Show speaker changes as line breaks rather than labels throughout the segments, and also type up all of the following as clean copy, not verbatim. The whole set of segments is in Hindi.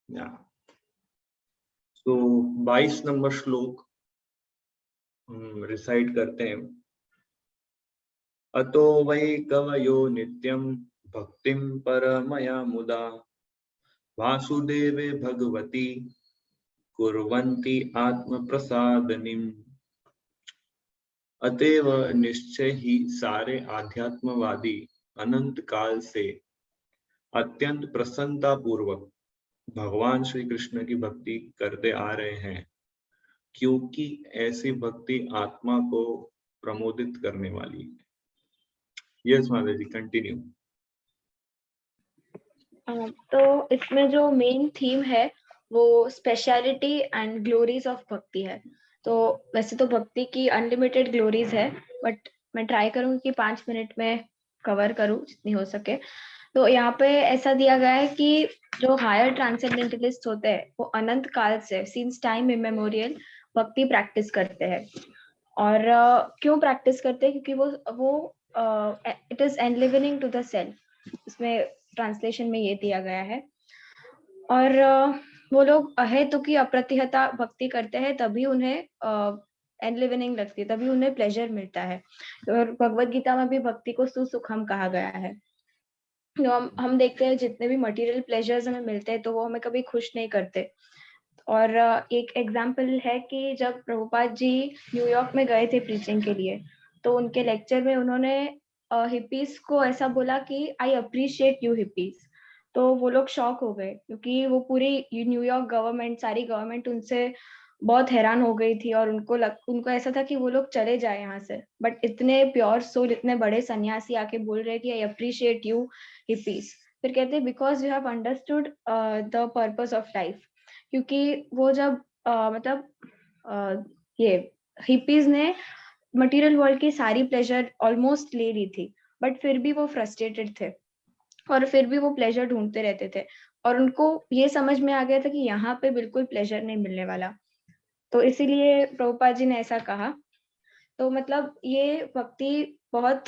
या तो 22 नंबर श्लोक रिसाइट करते हैं। अतो वै कवयो नित्यं भक्तिं परमया मुदा वासुदेवे भगवती कुर्वन्ति आत्मप्रसादनीम्। अतएव निश्चय ही सारे आध्यात्मवादी अनंत काल से अत्यंत प्रसन्नता पूर्वक भगवान श्री कृष्ण की भक्ति करते आ रहे हैं, क्योंकि ऐसी भक्ति आत्मा को प्रमोदित करने वाली है। यस माता जी, कंटिन्यू।
तो इसमें जो मेन थीम है वो स्पेशलिटी एंड ग्लोरीज ऑफ भक्ति है। तो वैसे तो भक्ति की अनलिमिटेड ग्लोरीज है, बट मैं ट्राई करूंगी कि 5 मिनट में कवर करूं जितनी हो सके। तो यहाँ पे ऐसा दिया गया है कि जो हायर ट्रांसेंडेंटलिस्ट होते हैं वो अनंत काल से, since time immemorial, bhakti practice करते हैं। और क्यों प्रैक्टिस करते हैं? क्योंकि वो it is enlivening to the self, इसमें ट्रांसलेशन में ये दिया गया है। और वो लोग अहेतु की अप्रतिहता भक्ति करते हैं, तभी उन्हें एनलिवनिंग लगती है, तभी उन्हें प्लेजर मिलता है। और भगवत गीता में भी भक्ति को सुसुखम कहा गया है। तो हम देखते हैं जितने भी मटेरियल प्लेजर्स हमें मिलते हैं तो वो हमें कभी खुश नहीं करते। और एक एग्जाम्पल है कि जब प्रभुपाद जी न्यूयॉर्क में गए थे प्रीचिंग के लिए, तो उनके लेक्चर में उन्होंने हिप्पीज को ऐसा बोला कि आई अप्रिशिएट यू हिप्पीज। तो वो लोग शॉक हो गए, क्योंकि वो पूरी न्यूयॉर्क गवर्नमेंट, सारी गवर्नमेंट उनसे बहुत हैरान हो गई थी और उनको ऐसा था कि वो लोग चले जाए यहाँ से। बट इतने प्योर सोल, इतने बड़े सन्यासी आके बोल रहे कि आई अप्रिशिएट यू हिप्पीज। फिर कहते because you have understood the purpose of life. क्योंकि वो जब ये हिप्पीज ने मटेरियल वर्ल्ड की सारी प्लेजर ऑलमोस्ट ले ली थी, बट फिर भी वो फ्रस्ट्रेटेड थे और फिर भी वो प्लेजर ढूंढते रहते थे। और उनको ये समझ में आ गया था कि यहाँ पे बिल्कुल प्लेजर नहीं मिलने वाला। तो इसीलिए प्रभुपाद जी ने ऐसा कहा। तो मतलब ये भक्ति बहुत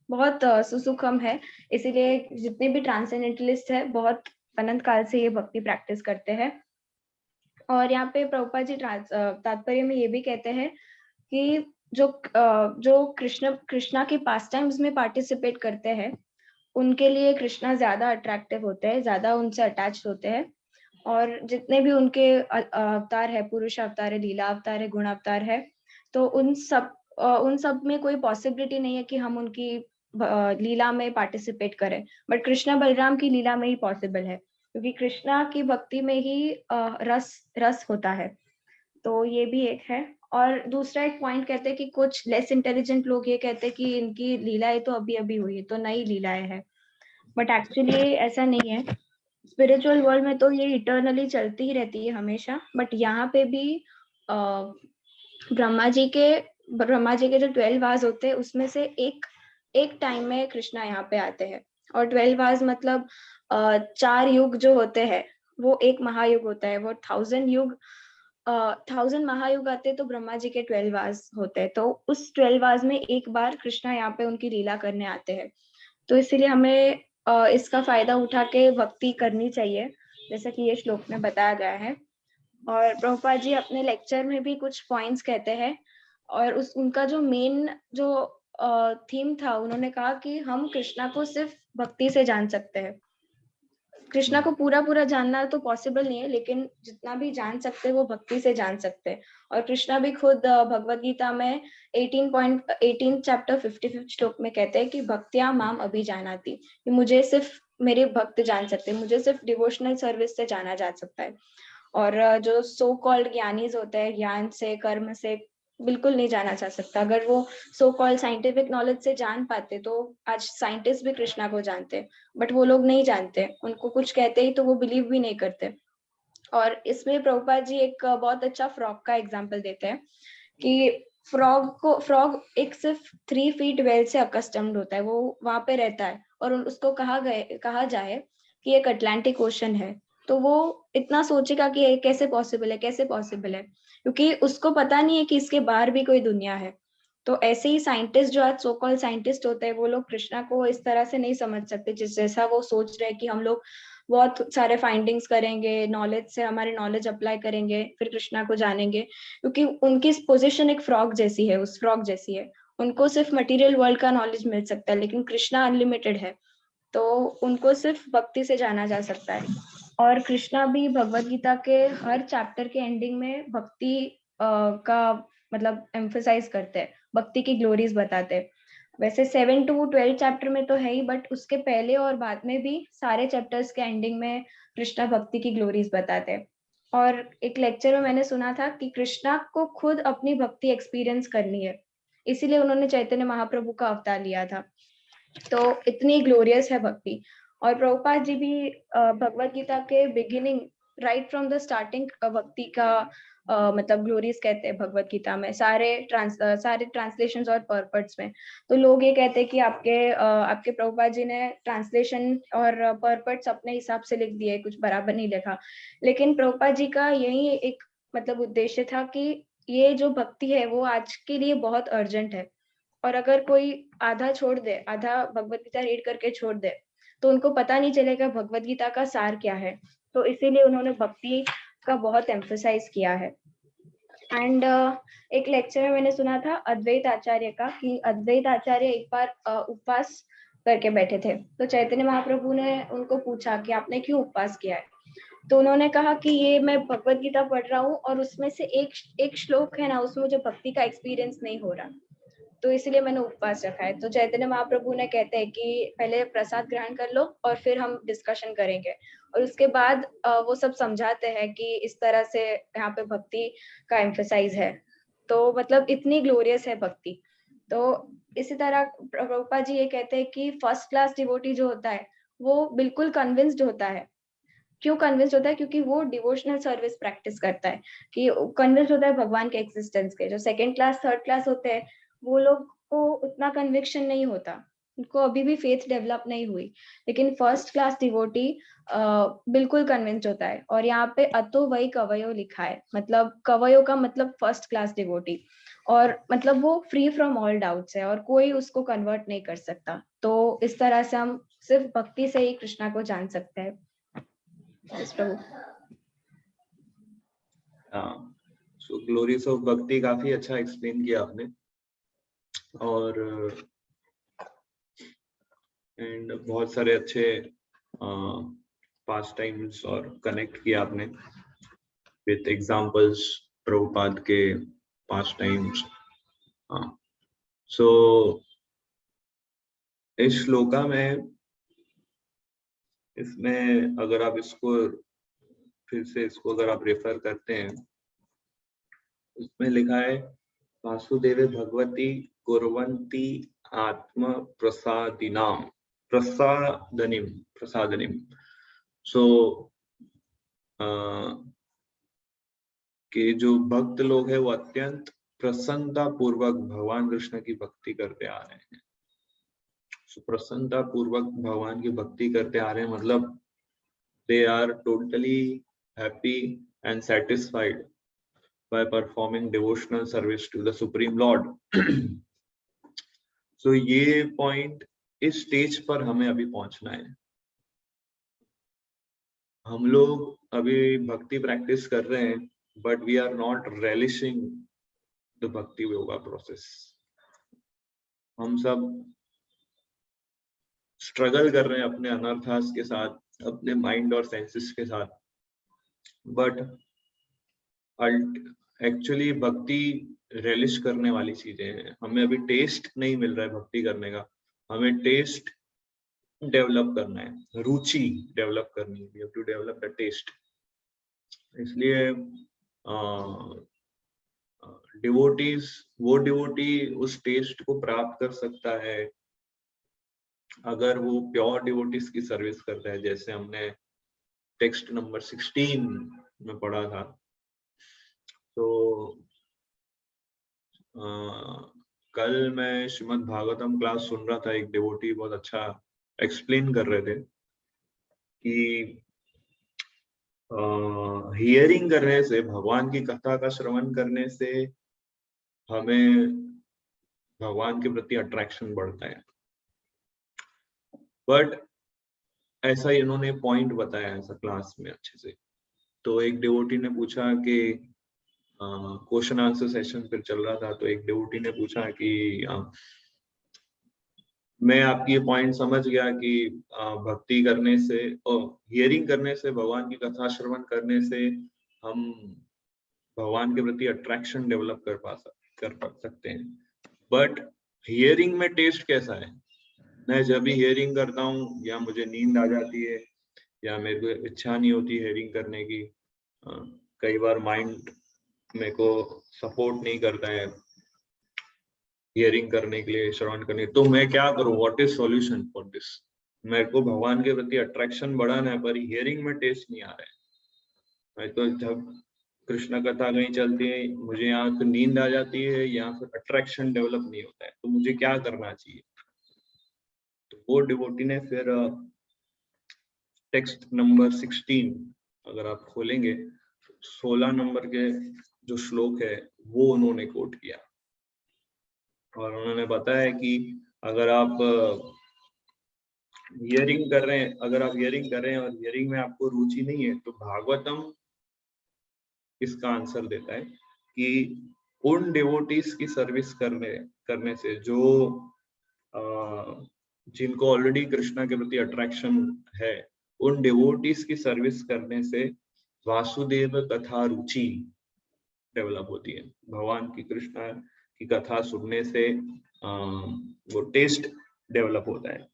बहुत सुसुखम है, इसीलिए जितने भी ट्रांसेंडेंटलिस्ट है बहुत अनंत काल से ये भक्ति प्रैक्टिस करते हैं। और यहाँ पे प्रभुपाद जी तात्पर्य में ये भी कहते हैं कि जो कृष्णा के पास टाइम्स में पार्टिसिपेट करते हैं, उनके लिए कृष्णा ज्यादा अट्रैक्टिव होते हैं, ज्यादा उनसे अटैच होते हैं। और जितने भी उनके अवतार है, पुरुष अवतार है, लीला अवतार है, गुण अवतार है, तो उन सब में कोई पॉसिबिलिटी नहीं है कि हम उनकी लीला में पार्टिसिपेट करें। बट कृष्णा बलराम की लीला में ही पॉसिबल है, क्योंकि कृष्णा की भक्ति में ही रस होता है। तो ये भी एक है। और दूसरा एक पॉइंट कहते हैं कि कुछ लेस इंटेलिजेंट लोग ये कहते हैं कि इनकी लीलाएं तो अभी अभी हुई है, तो नई लीलाएं हैं। बट एक्चुअली ऐसा नहीं है। स्पिरिचुअल वर्ल्ड में तो ये इटर्नली चलती ही रहती है हमेशा। बट यहाँ पे भी ब्रह्मा जी के जो 12 वाज होते हैं, उसमें से एक टाइम में कृष्णा यहाँ पे आते हैं। और 12 वाज मतलब 4 युग जो होते हैं वो एक महायुग होता है। वो 1000 महायुग आते हैं तो ब्रह्मा जी के 12 वाज होते हैं। तो उस 12 वाज में एक बार कृष्णा यहाँ पे उनकी लीला करने आते हैं। तो इसीलिए हमें इसका फायदा उठा के भक्ति करनी चाहिए, जैसा कि ये श्लोक में बताया गया है। और प्रभुपाद जी अपने लेक्चर में भी कुछ पॉइंट्स कहते हैं। और उनका जो मेन जो थीम था, उन्होंने कहा कि हम कृष्णा को सिर्फ भक्ति से जान सकते हैं। कृष्णा को पूरा जानना तो पॉसिबल नहीं है, लेकिन जितना भी जान सकते हैं वो भक्ति से जान सकते हैं। और कृष्णा भी खुद भगवत गीता में 18 चैप्टर 55 श्लोक में कहते हैं कि भक्त्या माम अभिजानाति, कि मुझे सिर्फ मेरे भक्त जान सकते हैं, मुझे सिर्फ डिवोशनल सर्विस से जाना जा सकता है। और जो सो कॉल्ड ज्ञानीज होते हैं, ज्ञान से, कर्म से बिल्कुल नहीं जाना जा सकता। अगर वो सो कॉल्ड साइंटिफिक नॉलेज से जान पाते तो आज साइंटिस्ट भी कृष्णा को जानते, बट वो लोग नहीं जानते। उनको कुछ कहते ही तो वो बिलीव भी नहीं करते। और इसमें प्रभुपाद जी एक बहुत अच्छा फ्रॉग का एग्जाम्पल देते हैं कि फ्रॉग एक सिर्फ 3 फीट वेल से अकस्टम्ड होता है, वो वहां पे रहता है। और उसको कहा जाए कि एक अटलांटिक ओशन है, तो वो इतना सोचेगा कि कैसे पॉसिबल है, क्योंकि उसको पता नहीं है कि इसके बाहर भी कोई दुनिया है। तो ऐसे ही साइंटिस्ट जो आज सो कॉल्ड साइंटिस्ट होते हैं, वो लोग कृष्णा को इस तरह से नहीं समझ सकते जिस जैसा वो सोच रहे हैं कि हम लोग बहुत सारे फाइंडिंग्स करेंगे, नॉलेज से हमारे नॉलेज अप्लाई करेंगे, फिर कृष्णा को जानेंगे, क्योंकि उनकी पोजीशन एक फ्रॉग जैसी है, उस फ्रॉग जैसी है। उनको सिर्फ मटेरियल वर्ल्ड का नॉलेज मिल सकता है, लेकिन कृष्णा अनलिमिटेड है, तो उनको सिर्फ भक्ति से जाना जा सकता है। और कृष्णा भी भगवत गीता के हर चैप्टर के एंडिंग में भक्ति का मतलब एम्फसाइज करते हैं, भक्ति की ग्लोरीज बताते हैं। वैसे 7 to 12 चैप्टर में तो है ही, बट उसके पहले और बाद में भी सारे चैप्टर्स के एंडिंग में कृष्णा भक्ति की ग्लोरीज बताते हैं। और एक लेक्चर में मैंने सुना था कि कृष्णा को खुद अपनी भक्ति एक्सपीरियंस करनी है, इसीलिए उन्होंने चैतन्य महाप्रभु का अवतार लिया था। तो इतनी ग्लोरियस है भक्ति। और प्रभुपाद जी भी भगवत गीता के beginning right from the starting भक्ति का मतलब ग्लोरीज कहते हैं भगवत गीता में, सारे ट्रांसलेशंस और परपर्ट्स में। तो लोग ये कहते हैं कि आपके प्रभुपाद जी ने ट्रांसलेशन और परपर्ट्स अपने हिसाब से लिख दिए, कुछ बराबर नहीं लिखा। लेकिन प्रभुपाद जी का यही एक मतलब उद्देश्य था कि ये जो भक्ति है वो आज के लिए बहुत अर्जेंट है, और अगर कोई आधा छोड़ दे, आधा भगवत गीता रीड करके छोड़ दे, तो उनको पता नहीं चलेगा भगवत गीता का सार क्या है। तो इसीलिए उन्होंने भक्ति का बहुत एम्फसाइज किया है। एंड एक लेक्चर में मैंने सुना था अद्वैत आचार्य का, कि अद्वैत आचार्य एक बार उपवास करके बैठे थे, तो चैतन्य महाप्रभु ने उनको पूछा कि आपने क्यों उपवास किया है। तो उन्होंने कहा कि ये मैं भगवत गीता पढ़ रहा हूँ और उसमें से एक श्लोक है ना, उसमें मुझे भक्ति का एक्सपीरियंस नहीं हो रहा, तो इसलिए मैंने उपवास रखा है। तो चैतन्य महाप्रभु ने कहते हैं कि पहले प्रसाद ग्रहण कर लो और फिर हम डिस्कशन करेंगे, और उसके बाद वो सब समझाते हैं कि इस तरह से यहाँ पे भक्ति का एम्फसाइज है। तो मतलब इतनी ग्लोरियस है भक्ति। तो इसी तरह प्रभुपाद जी ये कहते हैं कि फर्स्ट क्लास डिवोटी जो होता है वो बिल्कुल कन्विंस्ड होता है। क्यों कन्विंस्ड होता है? क्योंकि वो डिवोशनल सर्विस प्रैक्टिस करता है, कि कन्विंस्ड होता है भगवान के एक्सिस्टेंस के। जो सेकंड क्लास थर्ड क्लास होते हैं वो लोग को उतना कन्विक्शन नहीं होता, उनको अभी भी फेथ डेवलप नहीं हुई। लेकिन फर्स्ट क्लास डिवोटी बिल्कुल कन्विंस्ड होता है। और यहाँ पे अतो वही कवयो लिखा है, मतलब कवयो का मतलब फर्स्ट क्लास डिवोटी, और मतलब वो फ्री फ्रॉम ऑल डाउट्स है और कोई उसको कन्वर्ट नहीं कर सकता। तो इस तरह से हम सिर्फ भक्ति से ही कृष्णा को जान सकते हैं। प्रभु।
हाँ, सो ग्लोरीज ऑफ भक्ति काफी अच्छा एक्सप्लेन किया आपने, और एंड बहुत सारे अच्छे पास टाइम्स और कनेक्ट किया आपने विथ एग्जांपल्स प्रभुपाद के पास टाइम्स। सो इस श्लोका में, इसमें अगर आप इसको फिर से इसको अगर आप रेफर करते हैं, उसमें लिखा है वासुदेवे भगवती कुर्वन्ति आत्म प्रसादिनाम प्रसादनिम। सो कि जो भक्त लोग हैं वो अत्यंत प्रसन्नता पूर्वक भगवान कृष्ण की भक्ति करते आ रहे हैं। सो प्रसन्नता पूर्वक भगवान की भक्ति करते आ रहे हैं मतलब they are totally happy and satisfied by performing devotional service to the Supreme Lord. So ये पॉइंट, इस स्टेज पर हमें अभी पहुंचना है। हम लोग अभी भक्ति प्रैक्टिस कर रहे हैं, but we are not relishing the bhakti yoga process. हम सब स्ट्रगल कर रहे हैं अपने अनर्थास के साथ, अपने माइंड और सेंसेस के साथ, बट एक्चुअली भक्ति रेलिश करने वाली चीजें हैं। हमें अभी टेस्ट नहीं मिल रहा है भक्ति करने का, हमें टेस्ट डेवलप करना है, रुचि डेवलप करनी है। We have to develop the taste. इसलिए डिवोटीज, वो डिवोटी उस टेस्ट को प्राप्त कर सकता है अगर वो प्योर डिवोटीज की सर्विस करता है, जैसे हमने टेक्स्ट नंबर 16 में पढ़ा था। तो कल मैं श्रीमद् भागवतम क्लास सुन रहा था, एक डिवोटी बहुत अच्छा एक्सप्लेन कर रहे थे कि हियरिंग करने से, भगवान की कथा का श्रवण करने से हमें भगवान के प्रति अट्रैक्शन बढ़ता है, बट ऐसा ही इन्होंने पॉइंट बताया ऐसा क्लास में अच्छे से। तो एक डिवोटी ने पूछा कि क्वेश्चन आंसर सेशन फिर चल रहा था, तो एक डिवोटी ने पूछा कि मैं आपकी ये पॉइंट समझ गया कि भक्ति करने से और हियरिंग करने से, भगवान की कथा श्रवण करने से हम भगवान के प्रति अट्रैक्शन डेवलप कर सकते हैं, बट हियरिंग में टेस्ट कैसा है? मैं जब भी हियरिंग करता हूँ या मुझे नींद आ जाती है या मेरे को इच्छा नहीं होती हियरिंग करने की, कई बार माइंड मेरे को सपोर्ट नहीं करता है हियरिंग करने के लिए, श्रवण करने, तो मैं क्या करूं? What is solution for this? मेरे को भगवान के प्रति अट्रैक्शन बढ़ाना है पर हियरिंग में टेस्ट नहीं आ रहा है। मैं तो जब कृष्ण कथा कहीं चलती है मुझे यहाँ तो नींद आ जाती है या फिर अट्रैक्शन डेवलप नहीं होता है, तो मुझे क्या करना चाहिए? तो वो डिवोटी ने फिर टेक्स्ट नंबर 16 अगर आप खोलेंगे, 16 नंबर के जो श्लोक है वो उन्होंने कोट किया और उन्होंने बताया कि अगर आप हियरिंग कर रहे हैं, अगर आप हियरिंग कर रहे हैं और हियरिंग में आपको रुचि नहीं है, तो भागवतम इसका आंसर देता है कि उन डिवोटीज की सर्विस करने से जो जिनको ऑलरेडी कृष्णा के प्रति अट्रैक्शन है, उन डिवोटीज की सर्विस करने से वासुदेव कथा रुचि डेवलप होती है। भगवान की कृष्णा की कथा सुनने से वो टेस्ट डेवलप होता है।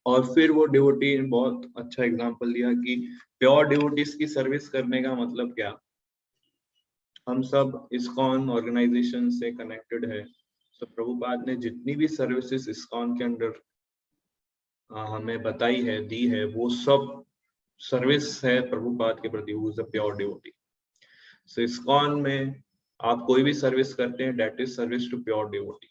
और फिर वो डिवोटी ने बहुत अच्छा एग्जांपल दिया कि प्योर डिवोटीज की सर्विस करने का मतलब क्या। हम सब इस्कॉन ऑर्गेनाइजेशन से कनेक्टेड है, तो प्रभुपाद ने जितनी भी सर्विसेज इस्कॉन के अंदर हमें बताई है, दी है, वो सब सर्विस है प्रभुपाद के प्रति, who is a pure devotee. So ISKCON में आप कोई भी सर्विस करते हैं, that is service to pure devotee.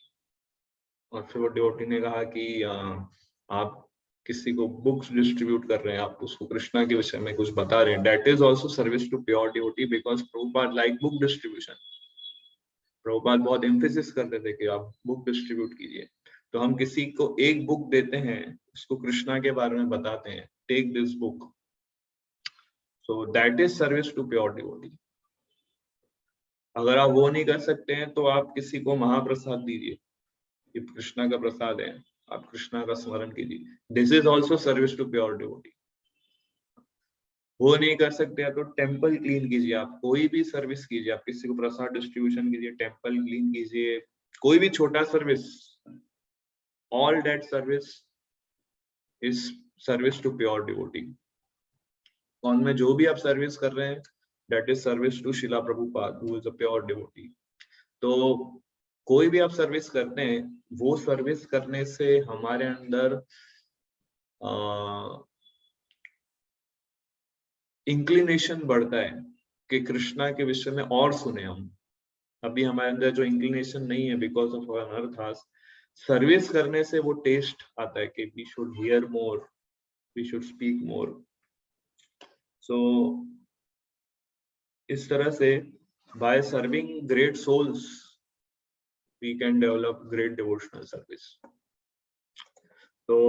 और फिर वो डिवोटी ने कहा कि आप किसी को बुक्स डिस्ट्रीब्यूट कर रहे हैं, आप उसको कृष्णा के विषय में कुछ बता रहे हैं, that is also service to pure devotee, because Prabhupada like book distribution. Prabhupada बहुत एम्फेसिस करते थे कि आप बुक डिस्ट्रीब्यूट कीजिए। तो हम किसी को एक बुक देते हैं, उसको कृष्णा के बारे में बताते हैं, take this book, so that is service to pure devotee. अगर आप वो नहीं कर सकते हैं तो आप किसी को महाप्रसाद दीजिए, ये कृष्णा का प्रसाद है, आप कृष्णा का स्मरण कीजिए, this is also service to pure devotee. वो नहीं कर सकते तो टेम्पल क्लीन कीजिए, आप कोई भी सर्विस कीजिए, आप किसी को प्रसाद डिस्ट्रीब्यूशन कीजिए, टेम्पल क्लीन कीजिए, कोई भी छोटा service, all that service is service to pure devotee. कौन में जो भी आप सर्विस कर रहे हैं, that is service to Shila Prabhupada, who is a pure devotee. तो कोई भी आप सर्विस करते हैं, वो सर्विस करने से हमारे अंदर इंक्लिनेशन बढ़ता है कि कृष्णा के विषय में और सुने हम। अभी हमारे अंदर जो इंक्लिनेशन नहीं है because of our anarthas, service करने से वो टेस्ट आता है कि we should hear more, we should speak more. So इस तरह से by serving great souls we can develop great devotional service. तो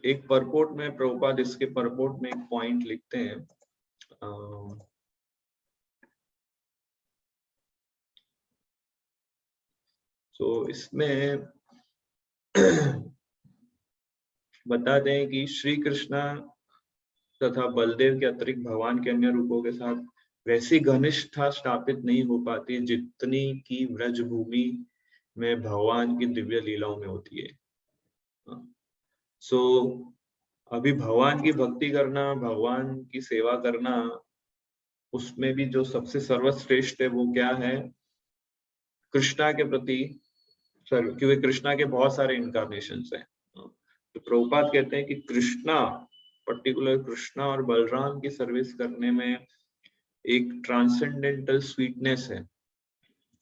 एक परपोर्ट में प्रभुपाद इसके परपोर्ट में एक पॉइंट लिखते हैं, तो इसमें बता दें कि श्री कृष्णा तथा बलदेव के अतिरिक्त भगवान के अन्य रूपों के साथ वैसी घनिष्ठता स्थापित नहीं हो पाती जितनी की व्रज भूमि में भगवान की दिव्य लीलाओं में होती है। सो अभी भगवान की भक्ति करना, भगवान की सेवा करना, उसमें भी जो सबसे सर्वश्रेष्ठ है वो क्या है? कृष्णा के प्रति, क्योंकि कृष्णा के बहुत सारे इनकारनेशंस हैं। तो प्रभुपाद कहते हैं कि कृष्णा, पर्टिकुलर कृष्णा और बलराम की सर्विस करने में एक ट्रांसेंडेंटल स्वीटनेस है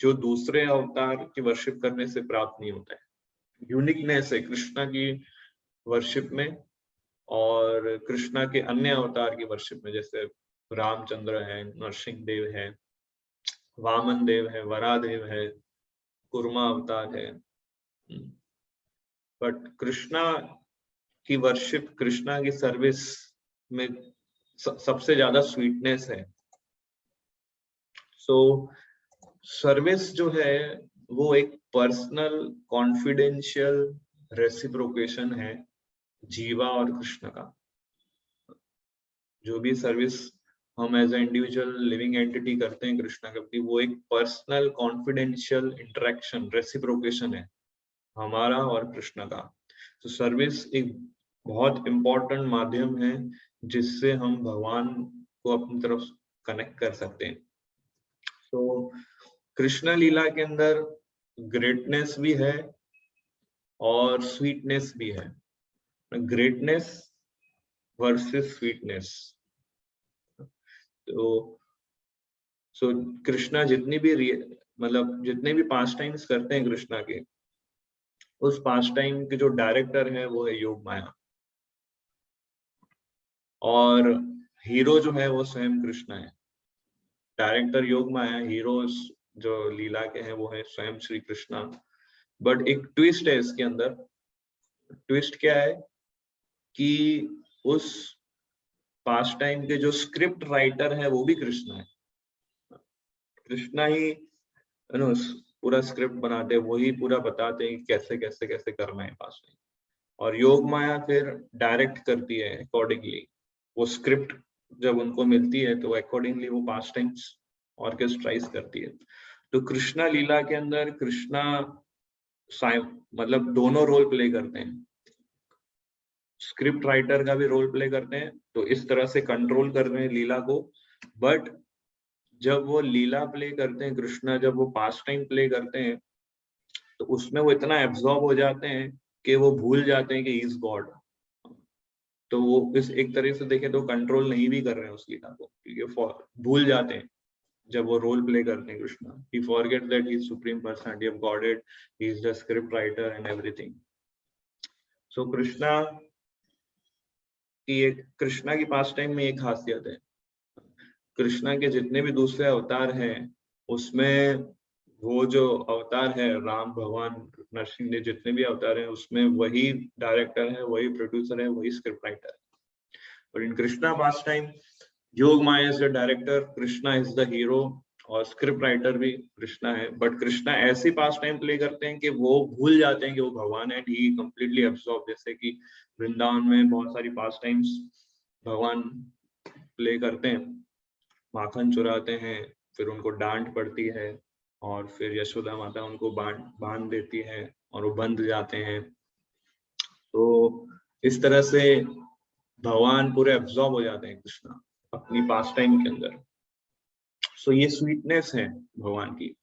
जो दूसरे अवतार की वर्शिप करने से प्राप्त नहीं होता है। यूनिकनेस है कृष्णा की वर्शिप में और कृष्णा के अन्य अवतार की वर्शिप में, जैसे रामचंद्र है, नरसिंह देव है, वामन देव है, वरादेव है, कुर्मा अवतार है। बट कृष्णा की वर्शिप, कृष्णा की सर्विस में सबसे ज्यादा स्वीटनेस है। सो सर्विस जो है वो एक पर्सनल कॉन्फिडेंशियल रेसिप्रोकेशन है जीवा और कृष्ण का। जो भी सर्विस हम as a individual living entity करते हैं कृष्णा के प्रति, वो एक पर्सनल कॉन्फिडेंशियल इंटरेक्शन, रेसिप्रोकेशन है हमारा और कृष्ण का। तो सर्विस एक बहुत इंपॉर्टेंट माध्यम है जिससे हम भगवान को अपनी तरफ कनेक्ट कर सकते हैं। तो कृष्ण लीला के अंदर ग्रेटनेस भी है और स्वीटनेस भी है। Greatness versus sweetness. तो कृष्णा जितनी भी मतलब जितने भी पास टाइम्स करते हैं कृष्णा के, उस पास टाइम के जो डायरेक्टर है वो है योग माया, और हीरो जो है वो स्वयं कृष्णा है। डायरेक्टर योग माया, हीरोज जो लीला के हैं वो है स्वयं श्री कृष्णा। बट एक ट्विस्ट है इसके अंदर। ट्विस्ट क्या है कि उस पास टाइम के जो स्क्रिप्ट राइटर है वो भी कृष्णा है। कृष्णा ही पूरा स्क्रिप्ट बनाते, वही पूरा बताते हैं कैसे कैसे कैसे करना है पास टाइम, और योग माया फिर डायरेक्ट करती है अकॉर्डिंगली। वो स्क्रिप्ट जब उनको मिलती है तो अकॉर्डिंगली वो पास टाइम्स ऑर्केस्ट्राइज करती है। तो कृष्णा लीला के अंदर कृष्णा मतलब दोनों रोल प्ले करते हैं, स्क्रिप्ट राइटर का भी रोल प्ले करते हैं, तो इस तरह से कंट्रोल कर रहे हैं लीला को। बट जब वो लीला प्ले करते हैं कृष्णा, जब वो पास टाइम प्ले करते हैं, तो उसमें वो इतना एब्जॉर्ब हो जाते हैं कि वो भूल जाते हैं कि इज गॉड। तो वो इस एक तरह से देखें तो कंट्रोल नहीं भी कर रहे हैं उस लीला को, क्योंकि भूल जाते हैं जब वो रोल प्ले करते हैं Krishna. He forget that he is supreme personality of godhead, he is the script writer and everything. So Krishna की पास टाइम में एक खासियत है, कृष्णा के जितने भी दूसरे अवतार हैं उसमें वो जो अवतार है राम, भगवान, नरसिंह देव, जितने भी अवतार हैं उसमें वही डायरेक्टर है, वही प्रोड्यूसर है, वही स्क्रिप्ट राइटर है। और इन Krishna pastime Yogamaya is the director, Krishna is the hero, और स्क्रिप्ट राइटर भी कृष्णा है। बट कृष्णा ऐसी पास टाइम प्ले करते हैं कि वो भूल जाते हैं कि वो भगवान है, ही कंप्लीटली एब्सॉर्ब। जैसे कि वृंदावन में बहुत सारी पास टाइम्स भगवान प्ले करते हैं, माखन चुराते हैं, फिर उनको डांट पड़ती है, और फिर यशोदा माता उनको बांध देती है और वो बंध जाते हैं। तो इस तरह से भगवान पूरे एब्जॉर्ब हो जाते हैं कृष्णा अपनी पास टाइम के अंदर। सो ये स्वीटनेस है भगवान की।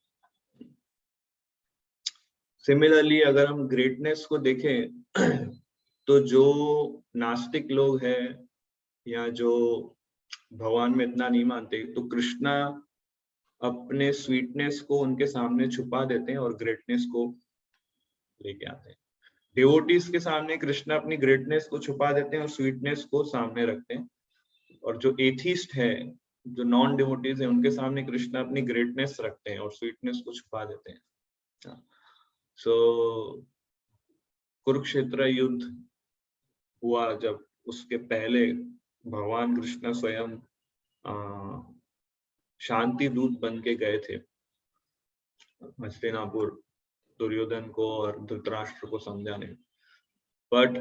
सिमिलरली अगर हम ग्रेटनेस को देखें तो जो नास्तिक लोग हैं या जो भगवान में इतना नहीं मानते, तो कृष्णा अपने स्वीटनेस को उनके सामने छुपा देते हैं और ग्रेटनेस को लेके आते हैं। डिवोटीज के सामने कृष्णा अपनी ग्रेटनेस को छुपा देते हैं और स्वीटनेस को सामने रखते हैं, और जो एथिस्ट है, जो नॉन डिवोटीज है, उनके सामने कृष्णा अपनी ग्रेटनेस रखते हैं और स्वीटनेस को छुपा देते हैं। सो कुरुक्षेत्र युद्ध हुआ, जब उसके पहले भगवान कृष्ण स्वयं शांति दूत बन के गए थे हस्तिनापुर, दुर्योधन को और धृतराष्ट्र को समझाने। बट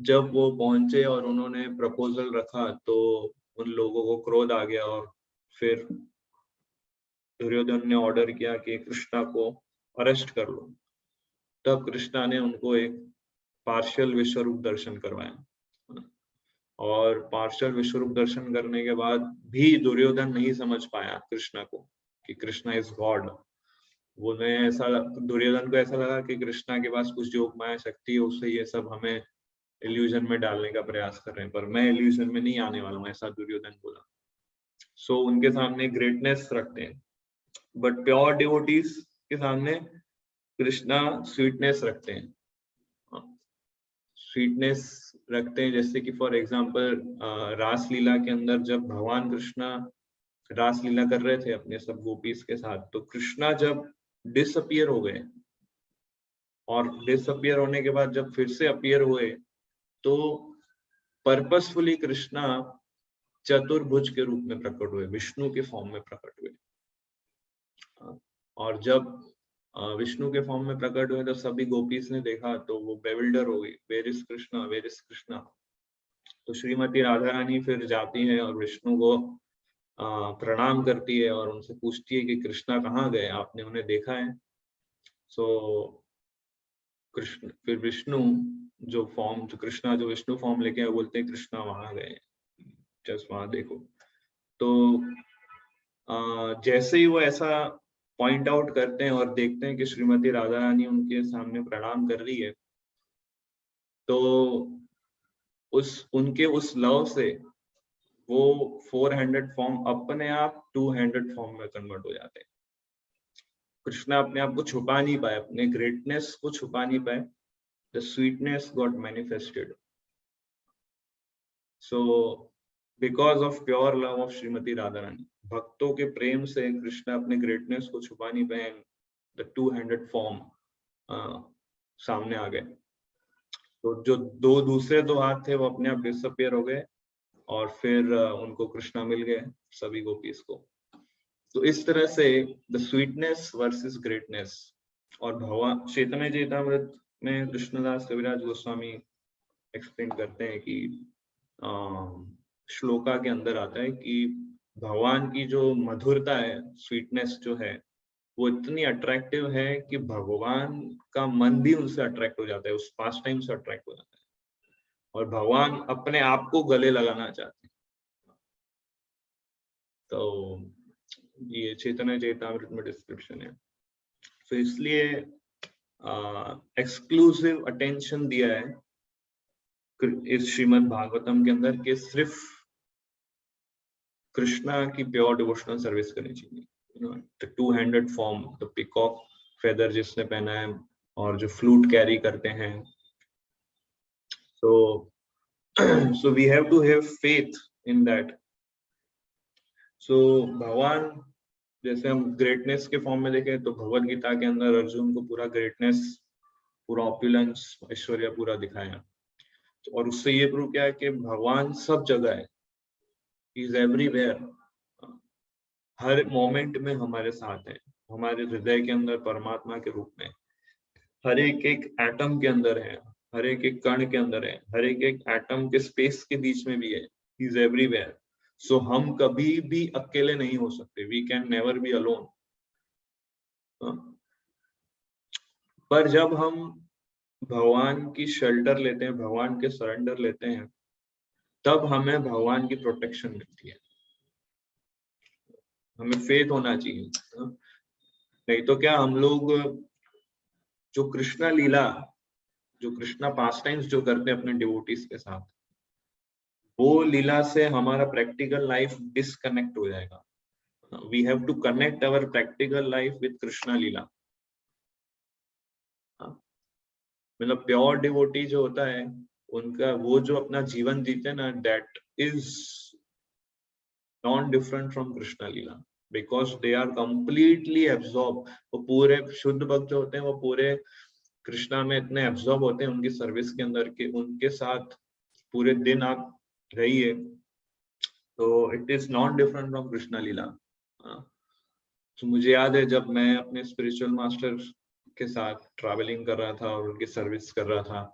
जब वो पहुंचे और उन्होंने प्रपोजल रखा तो उन लोगों को क्रोध आ गया, और फिर दुर्योधन ने ऑर्डर किया कि कृष्णा को अरेस्ट कर लो। तब कृष्णा ने उनको एक पार्शियल विश्वरूप दर्शन करवाया, और पार्शियल विश्वरूप दर्शन करने के बाद भी दुर्योधन नहीं समझ पाया कृष्णा को कि कृष्णा इज गॉड। दुर्योधन को ऐसा लगा कि कृष्णा के पास कुछ योग माया शक्ति है, उससे ये सब हमें इल्यूजन में डालने का प्रयास कर रहे हैं, पर मैं इल्यूजन में नहीं आने वाला हूँ, ऐसा दुर्योधन बोला। सो उनके सामने ग्रेटनेस रखते हैं, बट प्योर डिवोटीज के सामने कृष्णा स्वीटनेस रखते हैं। स्वीटनेस रखते हैं जैसे कि फॉर एग्जांपल रास लीला के अंदर जब भगवान कृष्णा रास लीला कर रहे थे अपने सब गोपीज के साथ, तो कृष्णा जब डिसअपियर हो गए, और डिसअपियर होने के बाद जब फिर से अपीयर हुए तो पर्पसफुली कृष्णा चतुर्भुज के रूप में प्रकट हुए, विष्णु के फॉर्म में प्रकट हुए। और जब विष्णु के फॉर्म में प्रकट हुए तो सभी गोपीज ने देखा तो वो बेविल्डर हो गई, where is Krishna, where is Krishna. तो श्रीमती राधा रानी फिर जाती है और विष्णु को प्रणाम करती है और उनसे पूछती है कि कृष्णा कहाँ गए, आपने उन्हें देखा है? सो कृष्ण फिर विष्णु जो कृष्णा जो विष्णु फॉर्म लेके आए बोलते हैं कृष्णा वहां गए, जस्ट वहां देखो। तो जैसे ही वो ऐसा पॉइंट आउट करते हैं और देखते हैं कि श्रीमती राधा रानी उनके सामने प्रणाम कर रही है, तो उनके उस लव से वो 400 फॉर्म अपने आप 200 फॉर्म में कन्वर्ट हो जाते हैं। कृष्णा अपने आप को छुपा नहीं पाए, अपने ग्रेटनेस को छुपा नहीं पाए। The sweetness got manifested. So because of pure love of Shrimati Radha Rani, भक्तों के प्रेम से कृष्णा अपने ग्रेटनेस को छुपा नहीं पाए। द 200 फॉर्म सामने आ गए। तो जो दूसरे दो हाथ थे वो अपने आप डिसअपियर हो गए और फिर उनको कृष्णा मिल गए, सभी गोपीज को। तो इस तरह से द स्वीटनेस वर्सेस ग्रेटनेस। और भगवान चैतन्य चैतामृत में कृष्णदास कविराज गोस्वामी एक्सप्लेन करते हैं कि श्लोका के अंदर आता है कि भगवान की जो मधुरता है, स्वीटनेस जो है, वो इतनी अट्रैक्टिव है कि भगवान का मन भी उनसे अट्रैक्ट हो जाता है, उस पास टाइम से अट्रैक्ट हो जाता है और भगवान अपने आप को गले लगाना चाहते हैं। तो ये चैतन्य चैतामृत में डिस्क्रिप्शन है। तो इसलिए एक्सक्लूसिव अटेंशन दिया है इस श्रीमद् भागवतम के अंदर कि सिर्फ कृष्णा की प्योर डिवोशनल सर्विस करनी चाहिए। The 200 form, the peacock feather जिसने पहना है और जो फ्लूट कैरी करते हैं। so we have to have faith in that. so भगवान जैसे हम ग्रेटनेस के फॉर्म में देखें तो भगवत गीता के अंदर अर्जुन को पूरा ग्रेटनेस, पूरा ऑपुलेंस, ऐश्वर्य पूरा दिखाया। और उससे ये प्रूव किया है कि भगवान सब जगह है, इज एवरीवेयर, हर मोमेंट में हमारे साथ है, हमारे हृदय के अंदर परमात्मा के रूप में, हर एक एटम के अंदर है, हर एक कण के अंदर है, हर एक एटम के स्पेस के बीच में भी है, इज एवरीवेयर। सो हम कभी भी अकेले नहीं हो सकते, we can never be alone. पर जब हम भगवान की शेल्टर लेते हैं, भगवान के सरेंडर लेते हैं, तब हमें भगवान की प्रोटेक्शन मिलती है। हमें फेथ होना चाहिए, नहीं तो क्या हम लोग जो कृष्णा लीला, जो कृष्णा पास टाइम्स जो करते हैं अपने डिवोटीज के साथ, वो लीला से हमारा प्रैक्टिकल लाइफ डिस्कनेक्ट हो जाएगा। We have to connect our practical life with Krishna lila. मतलब प्योर डिवोटी जो होता है उनका वो जो अपना जीवन जीते ना, that is non different from Krishna leela, because they are completely absorb. वो पूरे शुद्ध भक्त जो होते हैं वो पूरे कृष्णा में इतने एब्जॉर्ब होते हैं उनकी सर्विस के अंदर कि उनके साथ पूरे दिन आप रहिए, तो it is not different from Krishna lila. तो मुझे याद है जब मैं अपने स्पिरिचुअल मास्टर के साथ ट्रैवलिंग कर रहा था और उनकी सर्विस कर रहा था,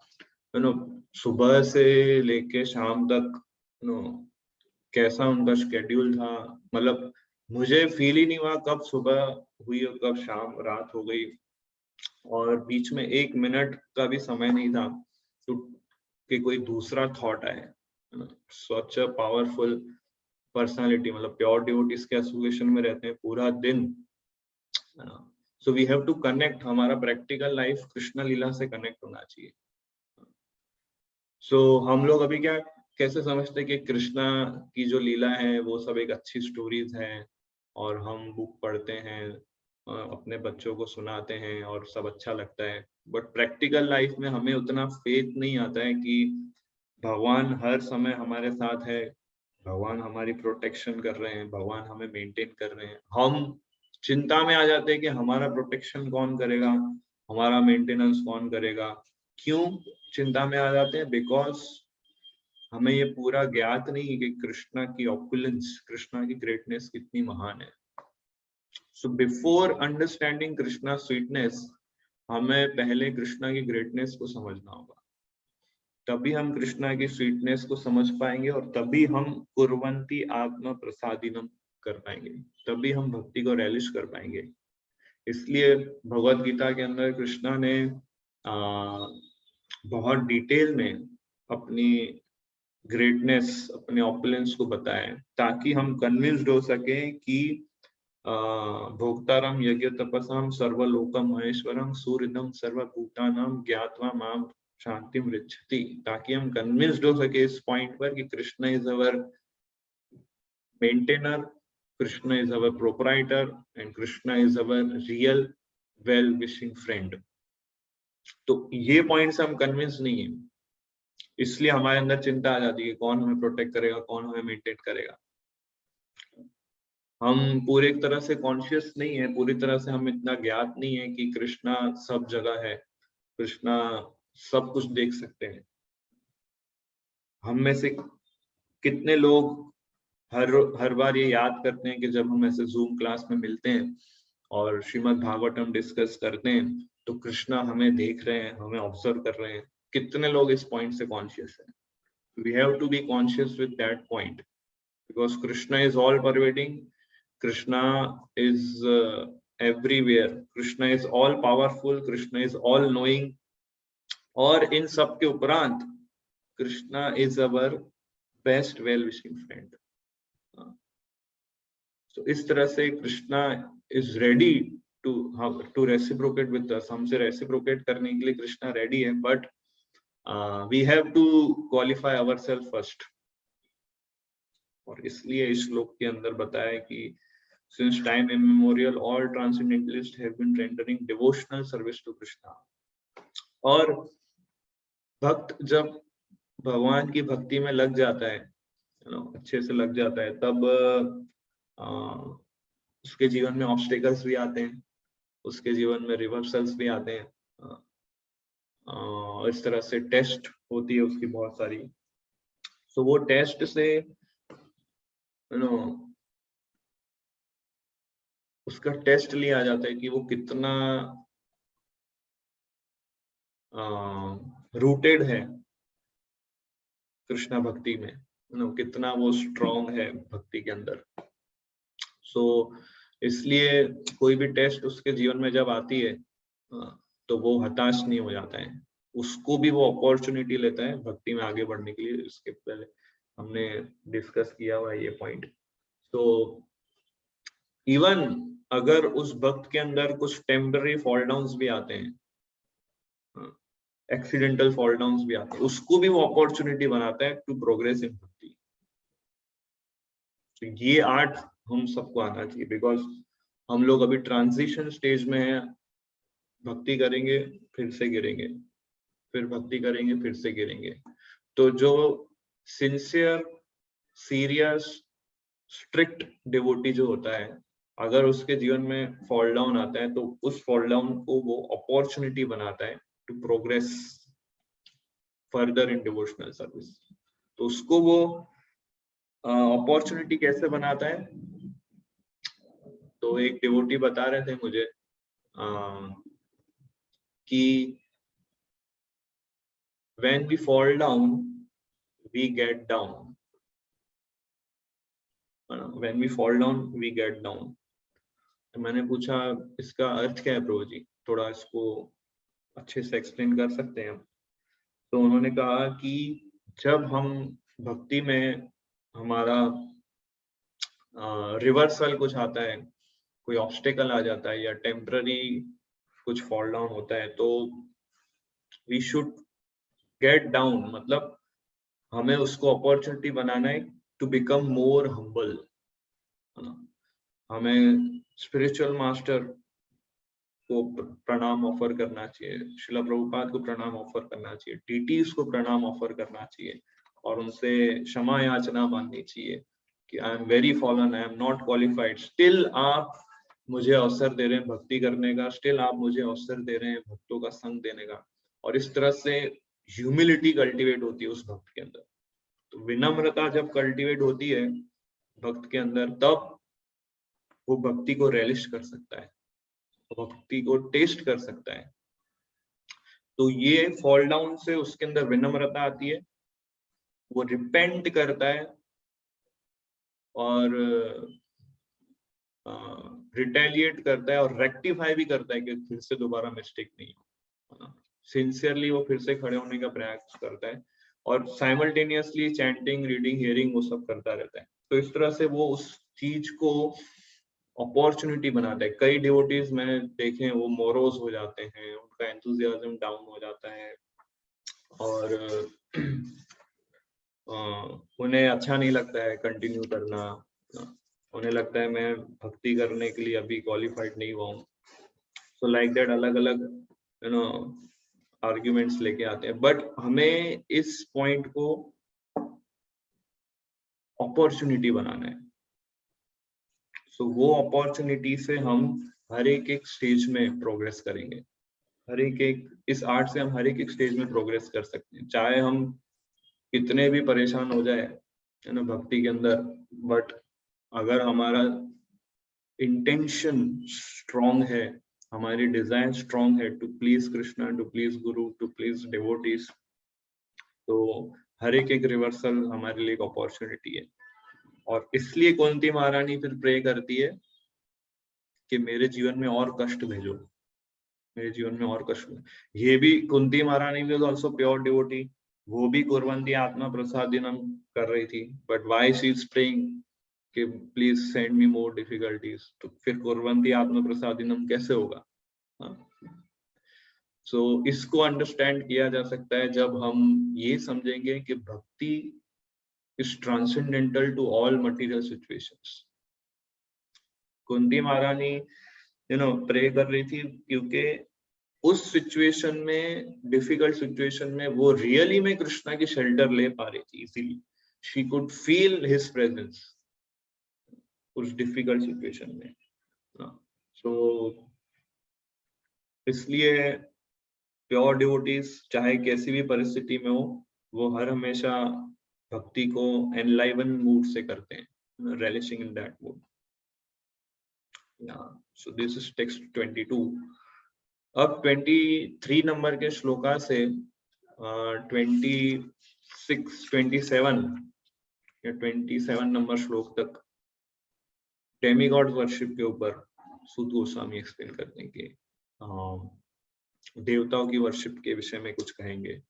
सुबह से लेके शाम तक कैसा उनका शेड्यूल था, मतलब मुझे फील ही नहीं हुआ कब सुबह हुई और कब शाम रात हो गई, और बीच में 1 मिनट का भी समय नहीं था तो कि कोई दूसरा थॉट आए। सच अ पावरफुल पर्सनालिटी, मतलब प्योर डिवोटीज के एसोसिएशन में रहते हैं पूरा दिन। So we have to connect, हमारा प्रैक्टिकल लाइफ कृष्ण लीला से कनेक्ट होना चाहिए। सो हम लोग अभी क्या कैसे समझते हैं कि कृष्णा की जो लीला है वो सब एक अच्छी स्टोरीज हैं और हम बुक पढ़ते हैं, अपने बच्चों को सुनाते हैं और सब अच्छा लगता है, बट प्रैक्टिकल लाइफ में हमें उतना फेथ नहीं आता है कि भगवान हर समय हमारे साथ है, भगवान हमारी प्रोटेक्शन कर रहे हैं, भगवान हमें मेंटेन कर रहे हैं। हम चिंता में आ जाते हैं कि हमारा प्रोटेक्शन कौन करेगा, हमारा मेंटेनेंस कौन करेगा? क्यों चिंता में आ जाते हैं? बिकॉज हमें ये पूरा ज्ञात नहीं है कि कृष्णा की ऑपुलेंस, कृष्णा की ग्रेटनेस कितनी महान है। So before understanding Krishna sweetness, हमें पहले कृष्णा की ग्रेटनेस को समझना होगा, तभी हम कृष्णा की स्वीटनेस को समझ पाएंगे और तभी हम कुर्वन्ति आत्मा प्रसादिनम कर पाएंगे, तभी हम भक्ति को रेलिश कर पाएंगे। इसलिए भगवत गीता के अंदर कृष्णा ने बहुत डिटेल में अपनी ग्रेटनेस, अपने ऑपुलेंस को बताया, ताकि हम कन्विंस्ड हो सके कि भोक्तारम यज्ञ तपसाम सर्वलोकम महेश्वरम सूर्यदम सर्वभूतानाम ज्ञात्वा माम शांतिम रिच्छति, ताकि हम कन्विंस्ड हो सके इस पॉइंट पर कि Krishna is our maintainer, Krishna is our proprietor and Krishna is our real well wishing friend. तो ये पॉइंट से हम कन्विंस नहीं है, इसलिए हमारे अंदर चिंता आ जाती है कौन हमें प्रोटेक्ट करेगा, कौन हमें मेंटेन करेगा। हम पूरी तरह से कॉन्शियस नहीं है, पूरी तरह से हम इतना ज्ञात नहीं है कि कृष्णा सब जगह है, कृष्णा सब कुछ देख सकते हैं। हम में से कितने लोग हर बार ये याद करते हैं कि जब हम ऐसे जूम क्लास में मिलते हैं और श्रीमद् भागवतम डिस्कस करते हैं तो कृष्णा हमें देख रहे हैं, हमें ऑब्जर्व कर रहे हैं। कितने लोग इस पॉइंट से कॉन्शियस हैं? We have to be conscious with that point, because Krishna is all pervading, Krishna is everywhere, Krishna is all powerful, Krishna is all knowing, और इन सब के उपरांत Krishna is our best well wishing friend. So इस तरह से Krishna is ready to reciprocate with us, हमसे reciprocate करने के लिए Krishna ready है, but we have to qualify ourselves first. और इसलिए इस श्लोक के अंदर बताया कि since time immemorial all transcendentalists have been rendering devotional service to Krishna. और भक्त जब भगवान की भक्ति में लग जाता है, अच्छे से लग जाता है, तब उसके जीवन में ऑब्स्टेकल्स भी आते हैं, उसके जीवन में रिवर्सल्स भी आते हैं, इस तरह से टेस्ट होती है उसकी बहुत सारी। सो वो टेस्ट से उसका टेस्ट लिया जाता है कि वो कितना रूटेड है कृष्णा भक्ति में, कितना वो स्ट्रॉन्ग है भक्ति के अंदर। सो इसलिए कोई भी टेस्ट उसके जीवन में जब आती है तो वो हताश नहीं हो जाता है, उसको भी वो अपॉर्चुनिटी लेता है भक्ति में आगे बढ़ने के लिए। इसके पहले हमने डिस्कस किया हुआ है ये पॉइंट। तो इवन अगर उस भक्त के अंदर कुछ टेम्पररी फॉल डाउन्स भी आते हैं, एक्सीडेंटल फॉल डाउन्स भी आते हैं, उसको भी वो अपॉर्चुनिटी बनाता है टू प्रोग्रेस इन भक्ति। तो ये आर्ट हम सबको आना चाहिए, बिकॉज हम लोग अभी ट्रांजिशन स्टेज में हैं, भक्ति करेंगे फिर से गिरेंगे, फिर भक्ति करेंगे फिर से गिरेंगे। तो जो सिंसियर, सीरियस, स्ट्रिक्ट डिवोटी जो होता है, अगर उसके जीवन में फॉल डाउन आता है तो उस फॉल डाउन को वो अपॉर्चुनिटी बनाता है to progress further in devotional service. तो उसको वो अपॉर्चुनिटी कैसे बनाता है? तो एक डिवोटी बता रहे थे मुझे कि when we fall down we get down, when we fall down we get down। तो मैंने पूछा इसका अर्थ क्या है प्रभु जी, थोड़ा इसको अच्छे से एक्सप्लेन कर सकते हैं? तो उन्होंने कहा कि जब हम भक्ति में हमारा रिवर्सल कुछ आता है, कोई ऑब्स्टेकल आ जाता है या टेम्पररी कुछ फॉल डाउन होता है, तो वी शुड गेट डाउन, मतलब हमें उसको अपॉर्चुनिटी बनाना है टू बिकम मोर हम्बल। हमें स्पिरिचुअल मास्टर को प्रणाम ऑफर करना चाहिए, श्रील प्रभुपाद को प्रणाम ऑफर करना चाहिए, टीटीज को प्रणाम ऑफर करना चाहिए और उनसे क्षमा याचना मांगनी चाहिए कि I am very fallen, I am not qualified, still आप मुझे अवसर दे रहे हैं भक्ति करने का, स्टिल आप मुझे अवसर दे रहे हैं भक्तों का संग देने का, और इस तरह से ह्यूमिलिटी कल्टीवेट होती है उस भक्त के अंदर। तो विनम्रता जब कल्टीवेट होती है भक्त के अंदर, तब वो भक्ति को रेलिश कर सकता है, भक्ति को टेस्ट कर सकता है। तो ये फॉल डाउन से उसके अंदर विनम्रता आती है, वो रिपेंट करता है और रिटेलिएट करता है और रेक्टिफाई भी करता है कि फिर से दोबारा मिस्टेक नहीं हो। सिंसियरली वो फिर से खड़े होने का प्रयास करता है और साइमल्टेनियसली चैंटिंग, रीडिंग, हियरिंग वो सब करता रहता है। तो इस तरह से वो उस चीज को अपॉर्चुनिटी बनाता है। कई डिवोटीज मैंने देखे हैं वो मोरोज हो जाते हैं, उनका एंथुसियाज्म डाउन हो जाता है और उन्हें अच्छा नहीं लगता है कंटिन्यू करना, उन्हें लगता है मैं भक्ति करने के लिए अभी क्वालिफाइड नहीं हुआ हूँ। सो लाइक दैट अलग अलग आर्ग्यूमेंट्स लेके आते हैं, बट हमें इस पॉइंट को अपॉर्चुनिटी बनाना है। सो वो अपॉर्चुनिटी से हम हर एक स्टेज में प्रोग्रेस करेंगे। हर एक इस आर्ट से हम हर एक स्टेज में प्रोग्रेस कर सकते हैं, चाहे हम कितने भी परेशान हो जाए भक्ति के अंदर, बट अगर हमारा इंटेंशन स्ट्रॉन्ग है, हमारी डिजायर स्ट्रॉन्ग है to please Krishna, to please guru, to please devotees, तो हर एक रिवर्सल हमारे लिए एक अपॉर्चुनिटी है। और इसलिए कुंती महारानी फिर प्रे करती है कि मेरे जीवन में और कष्ट भेजो, मेरे जीवन में और कष्ट। ये भी कुंती महारानी भी ऑल्सो प्योर डिवोटी, वो भी कुर्वन्ती आत्मा प्रसादिनम कर रही थी, but why she is praying कि please send me more difficulties. तो फिर कुर्वन्ती आत्मा प्रसादिनम कैसे होगा? सो इसको अंडरस्टैंड किया जा सकता है जब हम ये समझेंगे कि bhakti is transcendental to all material situations. Kunti Maharani pray कर रही थी क्योंकि उस सिचुएशन में, डिफिकल्ट सिचुएशन में, वो रियली में कृष्णा की शेल्टर ले पा रही थी। इसीलिए she could feel his presence उस डिफिकल्ट सिचुएशन में। सो इसलिए प्योर डिवोटीज चाहे कैसी भी परिस्थिति में हो, वो हर हमेशा भक्ति को एनलाइवन मूड से करते हैं, relishing in that mood. So this is text 22। अब 23 नंबर के श्लोका से 26, 27 या 27 नंबर श्लोक तक डेमीगॉड वर्शिप के ऊपर सूत गोस्वामी एक्सप्लेन करने के, देवताओं की वर्शिप के विषय में कुछ कहेंगे।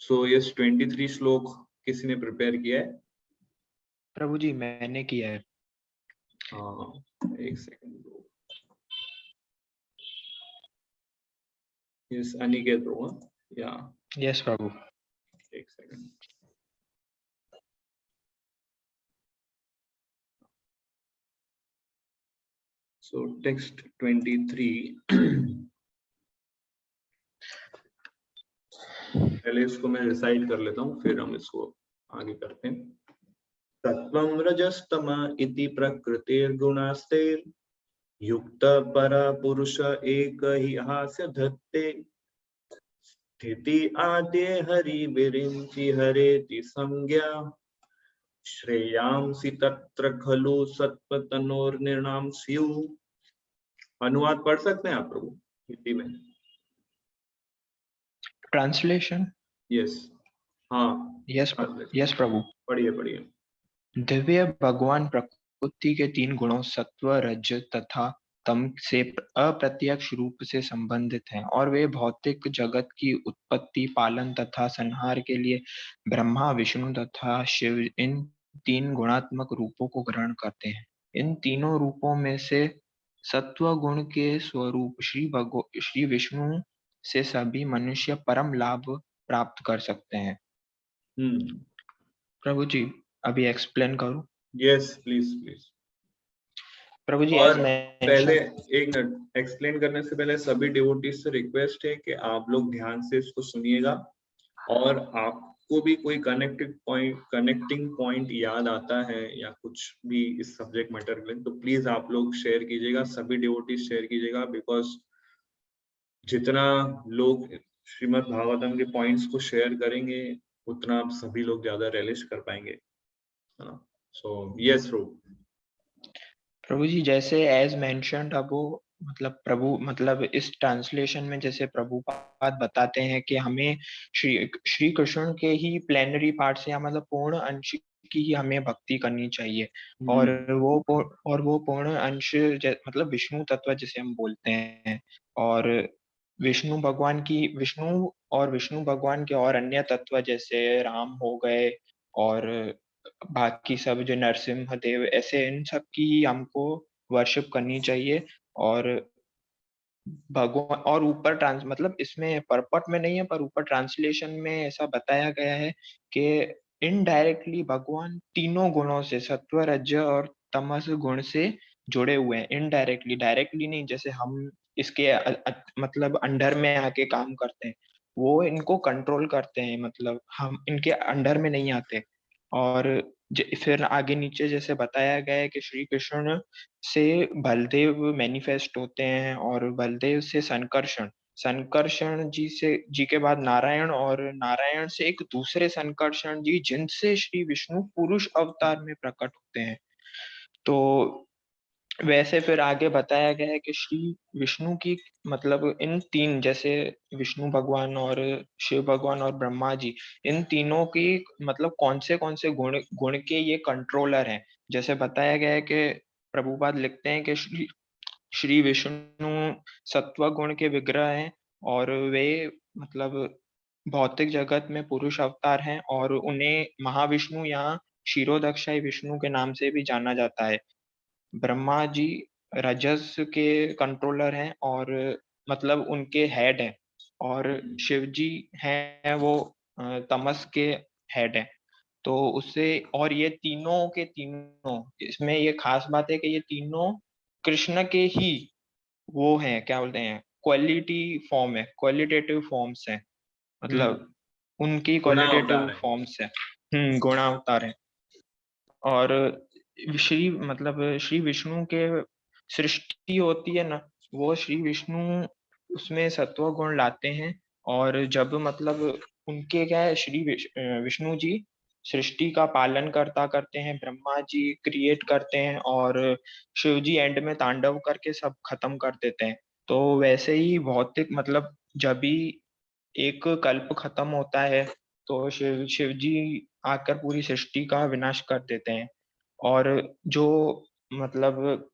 सो यस 23 श्लोक किसी ने प्रिपेयर किया है?
प्रभु जी मैंने किया है।
एक सेकंड। यस अनिकेत होगा या?
यस प्रभु।
एक सेकंड। सो टेक्स्ट 23 पहले इसको मैं रिसाइट कर लेता हूँ, फिर हम इसको आगे करते हैं। तत्वं रजस्तम इति प्रकृतिर्गुणास्तेर युक्त परा पुरुष एक ही हास्य धत्ते स्थिति आद्य हरि विरिंचि हरेति संज्ञा श्रेयांसि तत्र खलु सत्पतनोर निर्णाम स्यु। अनुवाद पढ़ सकते हैं आप प्रभु हिंदी में?
ट्रांसलेशन?
यस। हाँ
यस प्रभु।
पढ़िए।
दिव्य भगवान प्रकृति के 3 गुणों सत्व, रज तथा तम से अप्रत्यक्ष रूप से संबंधित हैं और वे भौतिक जगत की उत्पत्ति, पालन तथा संहार के लिए ब्रह्मा, विष्णु तथा शिव इन 3 गुणात्मक रूपों को ग्रहण करते हैं। इन तीनों रूपों में से सत्व गुण के स्वरूप श्री विष्णु से सभी मनुष्य परम लाभ प्राप्त कर सकते हैं। प्रभु जी अभी एक्सप्लेन करूं?
Yes please.
प्रभु जी
और पहले एक मिनट, एक्सप्लेन करने से पहले सभी डिवोटीज से रिक्वेस्ट है कि आप लोग ध्यान से इसको सुनिएगा और आप को भी कोई कनेक्टिंग पॉइंट याद आता है या कुछ भी इस सब्जेक्ट मैटर में, तो प्लीज आप लोग शेयर कीजिएगा, सभी डिवोटीज शेयर कीजिएगा, बिकॉज जितना लोग श्रीमद् भागवतम के पॉइंट्स को शेयर करेंगे उतना आप सभी लोग ज्यादा रिलिश कर पाएंगे, है ना। सो यस रूप।
प्रभु जी, जैसे एज मेंशन्ड, अब वो प्रभु इस ट्रांसलेशन में जैसे प्रभुपाद बताते हैं कि हमें श्री श्री कृष्ण के ही प्लेनरी पार्ट से, या पूर्ण अंश की ही हमें भक्ति करनी चाहिए। और वो पूर्ण अंश विष्णु तत्व जिसे हम बोलते हैं, और विष्णु भगवान के और अन्य तत्व जैसे राम हो गए, और बाकी सब जो नरसिम्हा देव, ऐसे इन सब की ही हमको वर्शिप करनी चाहिए। और भगवान, और ऊपर इसमें परपट में नहीं है, पर ऊपर ट्रांसलेशन में ऐसा बताया गया है कि इनडायरेक्टली भगवान तीनों गुणों से, सत्व रज और तमस गुण से जुड़े हुए हैं। इनडायरेक्टली, डायरेक्टली नहीं, जैसे हम इसके अंडर में आके काम करते हैं, वो इनको कंट्रोल करते हैं, हम इनके अंडर में नहीं आते। और फिर आगे नीचे जैसे बताया गया है कि श्री कृष्ण से बलदेव मैनिफेस्ट होते हैं, और बलदेव से संकर्षण, संकर्षण जी के बाद नारायण, और नारायण से एक दूसरे संकर्षण जी, जिनसे श्री विष्णु पुरुष अवतार में प्रकट होते हैं। तो वैसे फिर आगे बताया गया है कि श्री विष्णु की इन तीन, जैसे विष्णु भगवान और शिव भगवान और ब्रह्मा जी, इन तीनों की कौन से गुण गुण के ये कंट्रोलर हैं। जैसे बताया गया है कि प्रभुपाद लिखते हैं कि श्री श्री विष्णु सत्व गुण के विग्रह हैं, और वे भौतिक जगत में पुरुष अवतार हैं, और उन्हें महाविष्णु या क्षीरोदक्षाई विष्णु के नाम से भी जाना जाता है। ब्रह्मा जी रजस के कंट्रोलर हैं, और उनके हेड हैं, और शिव जी हैं वो तमस के हेड हैं। तो उससे, और ये तीनों के तीनों, इसमें ये खास बात है कि ये तीनों कृष्ण के ही वो हैं, क्या बोलते हैं, क्वालिटी फॉर्म है, क्वालिटेटिव फॉर्म्स हैं, उनकी क्वालिटेटिव
गुणावतार है।
फॉर्म्स है। गुणावतार है। और श्री विष्णु के सृष्टि होती है ना, वो श्री विष्णु उसमें सत्व गुण लाते हैं। और जब उनके क्या है, विष्णु जी सृष्टि का पालन करते हैं, ब्रह्मा जी क्रिएट करते हैं, और शिव जी एंड में तांडव करके सब खत्म कर देते हैं। तो वैसे ही भौतिक जब भी एक कल्प खत्म होता है, तो शिव जी आकर पूरी सृष्टि का विनाश कर देते हैं। और जो मतलब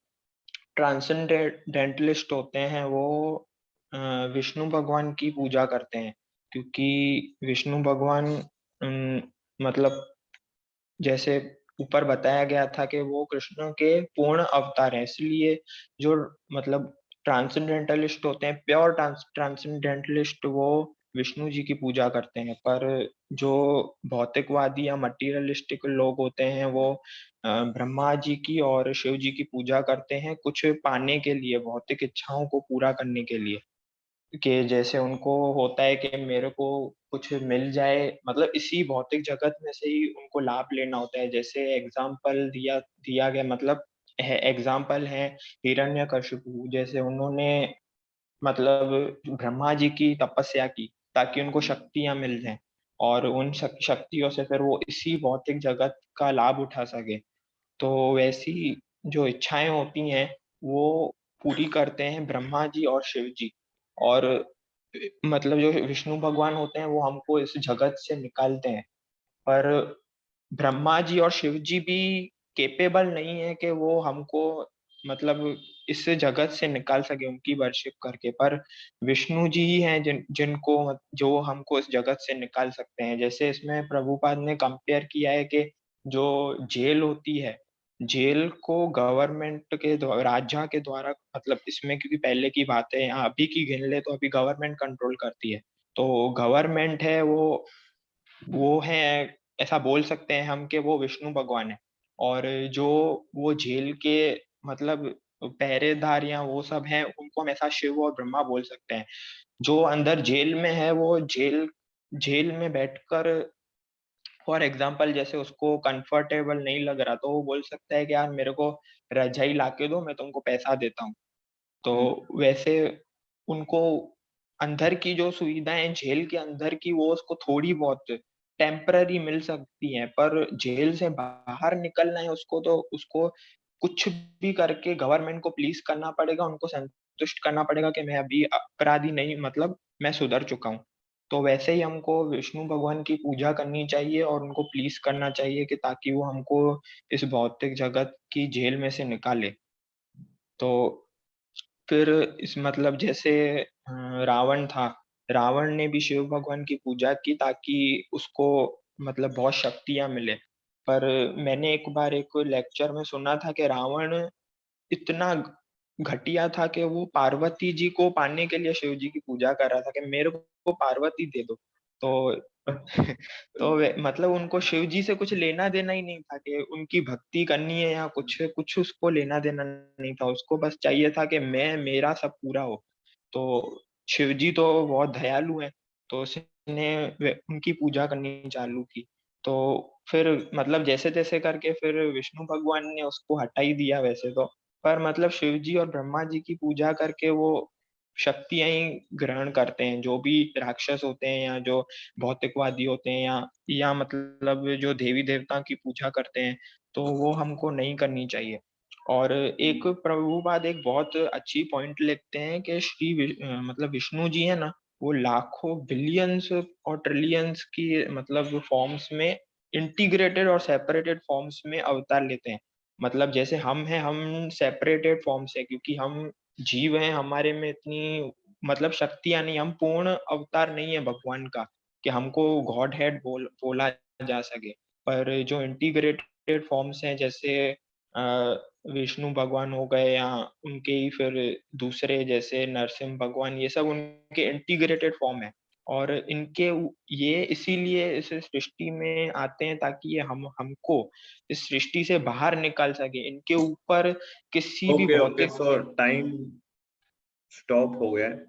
ट्रांसेंडेंटलिस्ट होते हैं, वो विष्णु भगवान की पूजा करते हैं, क्योंकि विष्णु भगवान मतलब जैसे ऊपर बताया गया था कि वो कृष्ण के पूर्ण अवतार हैं, इसलिए जो ट्रांसेंडेंटलिस्ट होते हैं, प्योर ट्रांसेंडेंटलिस्ट, वो विष्णु जी की पूजा करते हैं। पर जो भौतिकवादी या मटीरियलिस्टिक लोग होते हैं, वो ब्रह्मा जी की और शिव जी की पूजा करते हैं, कुछ पाने के लिए, भौतिक इच्छाओं को पूरा करने के लिए। कि जैसे उनको होता है कि मेरे को कुछ मिल जाए, इसी भौतिक जगत में से ही उनको लाभ लेना होता है। जैसे एग्जाम्पल दिया दिया गया, एग्जाम्पल है हिरण्यकशिपु। जैसे उन्होंने ब्रह्मा जी की तपस्या की, ताकि उनको शक्तियां मिल जाएं, और उन शक्तियों से फिर वो इसी भौतिक जगत का लाभ उठा सके। तो वैसी जो इच्छाएं होती हैं, वो पूरी करते हैं ब्रह्मा जी और शिव जी। और जो विष्णु भगवान होते हैं, वो हमको इस जगत से निकालते हैं। पर ब्रह्मा जी और शिव जी भी केपेबल नहीं है कि वो हमको मतलब इस जगत से निकाल सके उनकी वर्शिप करके। पर विष्णु जी ही हैं जिनको जो हमको इस जगत से निकाल सकते हैं। जैसे इसमें प्रभुपाद ने कंपेयर किया है कि जो जेल होती है, जेल को गवर्नमेंट के द्वारा, राज्य के द्वारा, इसमें क्योंकि पहले की बात है, यहाँ अभी की गिन ले तो अभी गवर्नमेंट कंट्रोल करती है। तो गवर्नमेंट है वो है, ऐसा बोल सकते हैं हम कि वो विष्णु भगवान है। और जो वो जेल के मतलब पहरेदार या वो सब हैं, उनको हम ऐसा शिव और ब्रह्मा बोल सकते हैं। जो अंदर जेल में है, वो जेल जेल में बैठकर फॉर एग्जाम्पल जैसे उसको कंफर्टेबल नहीं लग रहा, तो वो बोल सकता है कि यार मेरे को रजाई लाके दो, मैं तुमको पैसा देता हूँ। तो वैसे उनको अंदर की जो सुविधाएं जेल के अंदर की, वो उसको थोड़ी बहुत टेम्पररी मिल सकती हैं, पर जेल से बाहर निकलना है उसको, तो उसको कुछ भी करके गवर्नमेंट को प्लीज करना पड़ेगा, उनको संतुष्ट करना पड़ेगा कि मैं अभी अपराधी नहीं, मतलब मैं सुधर चुका हूँ। तो वैसे ही हमको विष्णु भगवान की पूजा करनी चाहिए और उनको प्लीज करना चाहिए कि ताकि वो हमको इस भौतिक जगत की जेल में से निकाले। तो फिर इस मतलब जैसे रावण था, रावण ने भी शिव भगवान की पूजा की ताकि उसको मतलब बहुत शक्तियां मिले। पर मैंने एक बार एक लेक्चर में सुना था कि रावण इतना घटिया था कि वो पार्वती जी को पाने के लिए शिव जी की पूजा कर रहा था कि मेरे को पार्वती दे दो। तो मतलब उनको शिव जी से कुछ लेना देना ही नहीं था कि उनकी भक्ति करनी है या कुछ कुछ, उसको लेना देना नहीं था, उसको बस चाहिए था कि मैं मेरा सब पूरा हो। तो शिव जी तो बहुत दयालु हैं, तो उसने उनकी पूजा करनी चालू की। तो फिर मतलब जैसे तैसे करके फिर विष्णु भगवान ने उसको हटा ही दिया वैसे तो, पर मतलब शिव जी और ब्रह्मा जी की पूजा करके वो शक्तियां ही ग्रहण करते हैं, जो भी राक्षस होते हैं या जो भौतिकवादी होते हैं या मतलब जो देवी देवता की पूजा करते हैं, तो वो हमको नहीं करनी चाहिए। और एक प्रभुपाद एक बहुत अच्छी पॉइंट लिखते हैं कि मतलब विष्णु जी है ना, वो लाखों बिलियंस और ट्रिलियंस की मतलब फॉर्म्स में, इंटीग्रेटेड और सेपरेटेड फॉर्म्स में अवतार लेते हैं। मतलब जैसे हम हैं, हम सेपरेटेड फॉर्म से, क्योंकि हम जीव हैं, हमारे में इतनी मतलब शक्तियां नहीं, हम पूर्ण अवतार नहीं है भगवान का कि हमको गॉड हेड बोला जा सके। पर जो इंटीग्रेटेड फॉर्म्स हैं, जैसे विष्णु भगवान हो गए या उनके ही फिर दूसरे जैसे नरसिंह भगवान, ये सब उनके इंटीग्रेटेड फॉर्म है। और ये इसीलिए इस सृष्टि में आते हैं ताकि ये हमको इस सृष्टि से बाहर निकाल सके, इनके ऊपर किसी भी
ओके ओके,
भौतिक।
सो टाइम स्टॉप हो गया है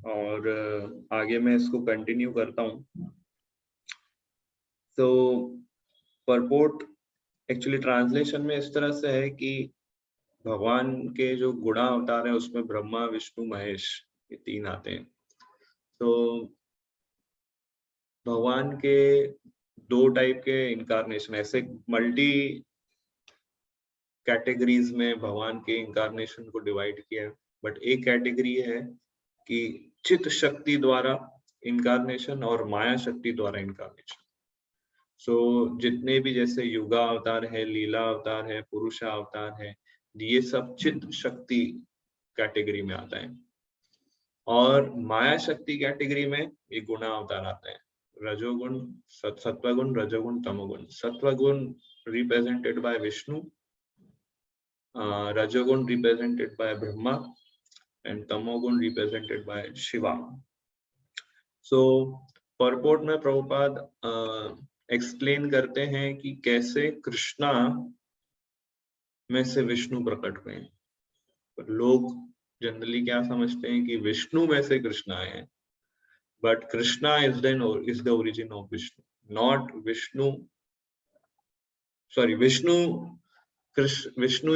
और आगे मैं इसको कंटिन्यू करता हूँ। तो परपोर्ट एक्चुअली ट्रांसलेशन में इस तरह से है कि भगवान के जो गुणा अवतार है उसमें ब्रह्मा विष्णु महेश ये तीन आते हैं। तो भगवान के दो टाइप के इनकारनेशन, ऐसे मल्टी कैटेगरीज में भगवान के इनकारनेशन को डिवाइड किया है। बट एक कैटेगरी है कि चित शक्ति द्वारा इनकारनेशन और माया शक्ति द्वारा इनकारनेशन। सो जितने भी जैसे युगा अवतार है, लीला अवतार है, पुरुषा अवतार है, ये सब चित शक्ति कैटेगरी में आता है। और माया शक्ति कैटेगरी में ये गुणा अवतार आता है, रजोगुण सत्वगुण रजोगुण तमोगुण। सत्वगुण रिप्रेजेंटेड बाय विष्णु, रजोगुण रिप्रेजेंटेड बाय ब्रह्मा एंड तमोगुण represented by Shiva. So purport में प्रभुपाद एक्सप्लेन करते हैं कि कैसे कृष्णा में से विष्णु प्रकट हुए हैं। पर लोग जनरली क्या समझते हैं कि विष्णु में से कृष्णा आए हैं, but Krishna is the origin of Vishnu, not Vishnu. Sorry, Vishnu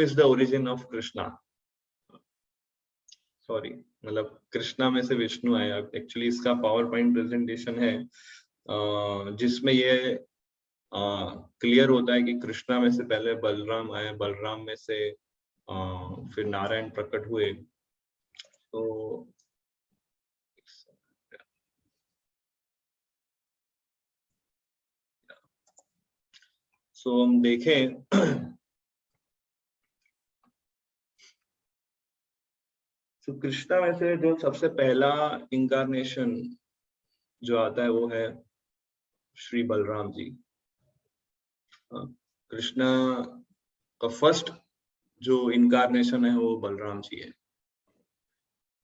is the origin of Krishna. Sorry, मतलब कृष्णा में से विष्णु आया। एक्चुअली इसका पावर पॉइंट प्रेजेंटेशन है जिसमें ये क्लियर होता है कि कृष्णा में से पहले बलराम आए, बलराम में से फिर नारायण प्रकट हुए। तो हम देखें तो कृष्णा में से जो सबसे पहला इंकारनेशन जो आता है वो है श्री बलराम जी। कृष्णा का फर्स्ट जो इंकारनेशन है वो बलराम जी है।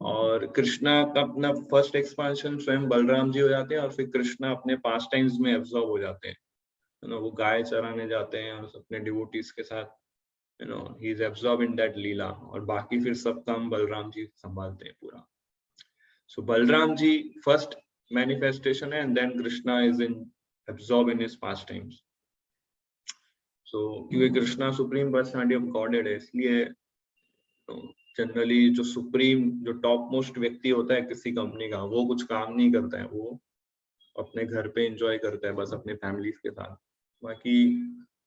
और कृष्णा का अपना फर्स्ट एक्सपांशन स्वयं बलराम जी हो जाते हैं और फिर कृष्णा अपने पास टाइम्स में एब्जॉर्ब हो जाते हैं। वो गाय चराने जाते हैं और अपने डिवोटीज के साथ ही is absorb in that leela, और बाकी फिर सब काम बलराम जी संभालते हैं पूरा। So Balaram ji first manifestation है and then Krishna is in absorb in his pastimes. So क्योंकि Krishna supreme personality of godhead है, इसलिए जनरली जो सुप्रीम, जो टॉप मोस्ट व्यक्ति होता है किसी कंपनी का, वो कुछ काम नहीं करता है, वो अपने घर पे एंजॉय करता है बस अपने फैमिली के साथ। बाकी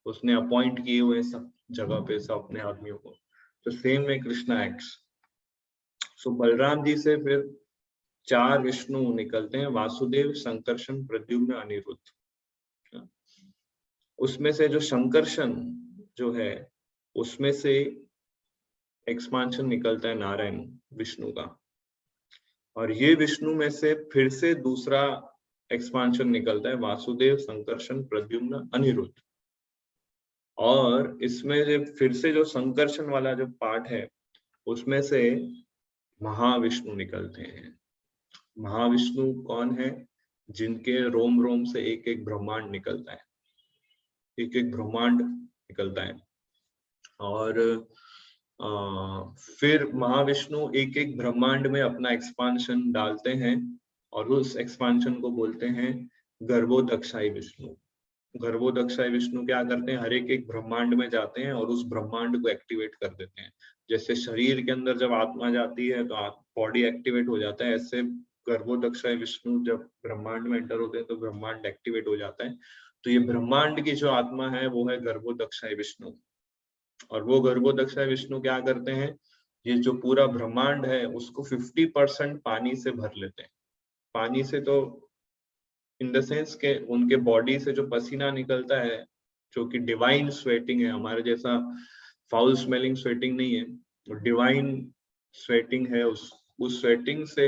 उसने अपॉइंट किए हुए सब जगह पे सब अपने आदमियों को। तो सेम में कृष्णा एक्ट्स। सो बलराम जी से फिर 4 विष्णु निकलते हैं, वासुदेव, संकर्षण, प्रद्युम्न, अनिरुद्ध। उसमें से जो संकर्षण जो है उसमें से एक्सपांशन निकलता है नारायण विष्णु का, और ये विष्णु में से फिर से दूसरा एक्सपांशन निकलता है वासुदेव, संकर्षण, प्रद्युम्न, अनिरुद्ध। और इसमें जो फिर से जो संकर्षण वाला जो पार्ट है उसमें से महाविष्णु निकलते हैं। महाविष्णु कौन है? जिनके रोम रोम से एक एक ब्रह्मांड निकलता है, एक एक ब्रह्मांड निकलता है। और फिर महाविष्णु एक एक ब्रह्मांड में अपना एक्सपांशन डालते हैं और उस एक्सपांशन को बोलते हैं गर्भोदक्षाई विष्णु। गर्भोदक्षाई विष्णु क्या करते हैं? हर एक एक ब्रह्मांड में जाते हैं और उस ब्रह्मांड को एक्टिवेट कर देते हैं। जैसे शरीर के अंदर जब आत्मा जाती है तो बॉडी एक्टिवेट हो जाता है, ऐसे गर्भोदक्षाई विष्णु जब ब्रह्मांड में एंटर होते हैं तो ब्रह्मांड एक्टिवेट हो जाता है। तो ये ब्रह्मांड की जो आत्मा है वो है गर्भोदक्षाई विष्णु। और वो गर्भोदक्षाई विष्णु क्या करते हैं? ये जो पूरा ब्रह्मांड है उसको 50% पानी से भर लेते हैं। पानी से तो इन द सेंस के उनके बॉडी से जो पसीना निकलता है, जो कि डिवाइन स्वेटिंग है, हमारे जैसा फाउल स्मेलिंग स्वेटिंग नहीं है, तो डिवाइन स्वेटिंग है। उस स्वेटिंग से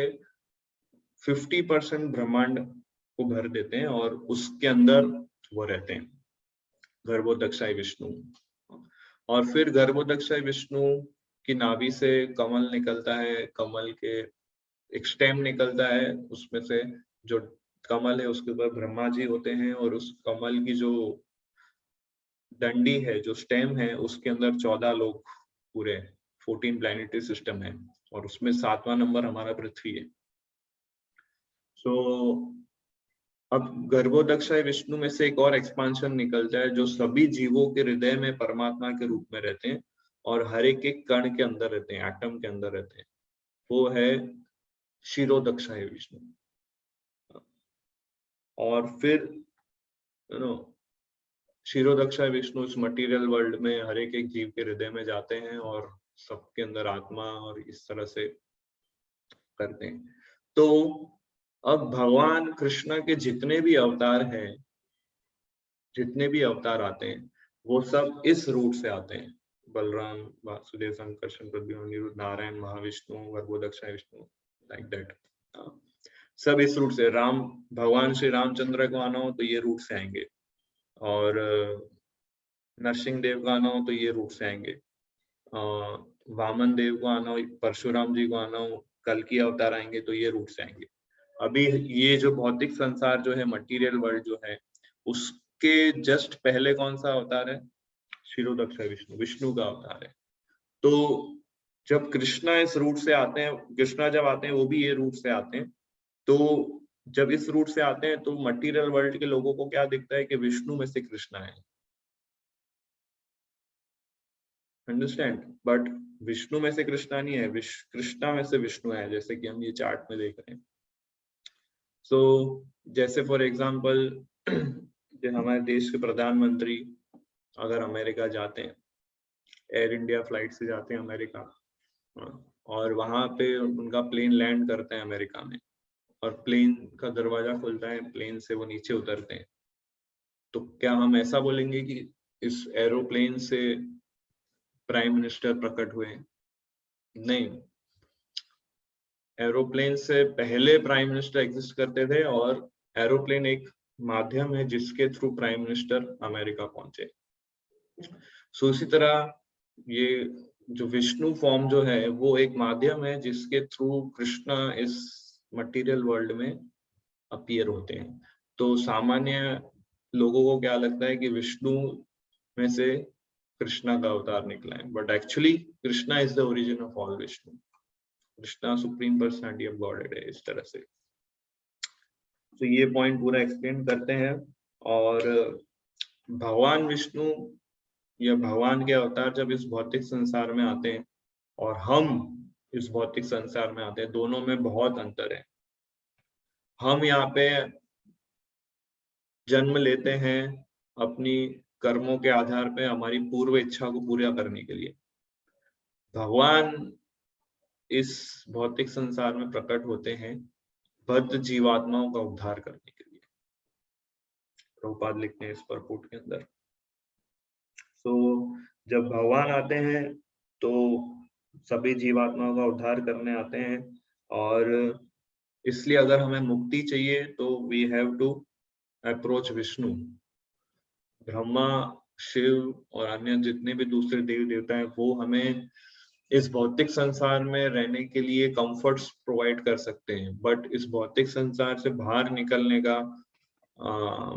50% ब्रह्मांड को भर देते हैं और उसके अंदर वो रहते हैं गर्भोदक्षाई विष्णु। और फिर गर्भोदक्षाई विष्णु की नाभि से कमल निकलता है, कमल के एक स्टेम निकलता है, उसमें से जो कमल है उसके ऊपर ब्रह्मा जी होते हैं, और उस कमल की जो डंडी है, जो स्टेम है, उसके अंदर 14 लोग, पूरे 14 प्लैनेटरी सिस्टम है, और उसमें 7वां नंबर हमारा पृथ्वी है। सो अब गर्भोदक्षाई विष्णु में से एक और एक्सपांशन निकलता है जो सभी जीवों के हृदय में परमात्मा के रूप में रहते हैं और हर एक एक कण के अंदर रहते हैं, एटम के अंदर रहते हैं। वो है क्षीरोदक्षाई विष्णु। और फिर क्षीरोदक्षाई विष्णु इस मटेरियल वर्ल्ड में हर एक एक जीव के हृदय में जाते हैं और सबके अंदर आत्मा और इस तरह से करते हैं। तो अब भगवान कृष्ण के जितने भी अवतार हैं, जितने भी अवतार आते हैं, वो सब इस रूट से आते हैं। Balram, Vasudev, Sankarshan, Pradyumna, Aniruddha, Narayan, Mahavishnu, Garbhodakshayi Vishnu, like that. सब इस रूट से। राम, भगवान श्री रामचंद्र को आना हो तो ये रूट से आएंगे, और नरसिंह देव को आना हो तो ये रूट से आएंगे, वामन देव को आना हो, परशुराम जी को आना हो, कल की अवतार आएंगे तो ये रूट से आएंगे। अभी ये जो भौतिक संसार जो है, मटीरियल वर्ल्ड जो है, उसके जस्ट पहले कौन सा अवतार है? क्षीरोदक्षाई विष्णु, विष्णु का अवतार है। तो जब कृष्णा इस रूट से आते हैं, कृष्णा जब आते हैं वो भी ये रूट से आते हैं, तो जब इस रूट से आते हैं तो मटीरियल वर्ल्ड के लोगों को क्या दिखता है कि विष्णु में से कृष्णा है, अंडरस्टैंड? बट विष्णु में से कृष्णा नहीं है, कृष्णा में से विष्णु है, जैसे कि हम ये चार्ट में देख रहे हैं। सो जैसे फॉर एग्जांपल जो हमारे देश के प्रधानमंत्री अगर अमेरिका जाते हैं, एयर इंडिया फ्लाइट से जाते हैं अमेरिका, और वहां पे उनका प्लेन लैंड करते हैं अमेरिका में, और प्लेन का दरवाजा खुलता है, प्लेन से वो नीचे उतरते हैं, तो क्या हम ऐसा बोलेंगे कि इस एरोप्लेन से प्राइम मिनिस्टर प्रकट हुए? नहीं, एरोप्लेन से पहले प्राइम मिनिस्टर एग्जिस्ट करते थे, और एरोप्लेन एक माध्यम है जिसके थ्रू प्राइम मिनिस्टर अमेरिका पहुंचे। सो इसी तरह ये जो विष्णु फॉर्म जो है वो एक माध्यम है जिसके थ्रू कृष्णा इस मटेरियल वर्ल्ड में अपीयर होते हैं। तो सामान्य लोगों को क्या लगता है कि विष्णु में से कृष्णा का अवतार निकला है, but actually Krishna is the origin of all Vishnu. Krishna supreme personality of God है, इस तरह से। तो ये पॉइंट पूरा एक्सप्लेन करते हैं और भगवान विष्णु या भगवान के अवतार जब इस भौतिक संसार में आते हैं और हम इस भौतिक संसार में आते हैं, दोनों में बहुत अंतर है। हम यहाँ पे जन्म लेते हैं अपनी कर्मों के आधार पे हमारी पूर्व इच्छा को पूरा करने के लिए। भगवान इस भौतिक संसार में प्रकट होते हैं बद्ध जीवात्माओं का उद्धार करने के लिए। प्रभुपाद लिखते हैं इस परपुट के अंदर। जब भगवान आते हैं तो सभी जीवात्माओं का उद्धार करने आते हैं, और इसलिए अगर हमें मुक्ति चाहिए तो we have to approach Vishnu. Brahma, Shiva और अन्य जितने भी दूसरे देवी देवता हैं वो हमें इस भौतिक संसार में रहने के लिए कंफर्ट्स प्रोवाइड कर सकते हैं, बट इस भौतिक संसार से बाहर निकलने का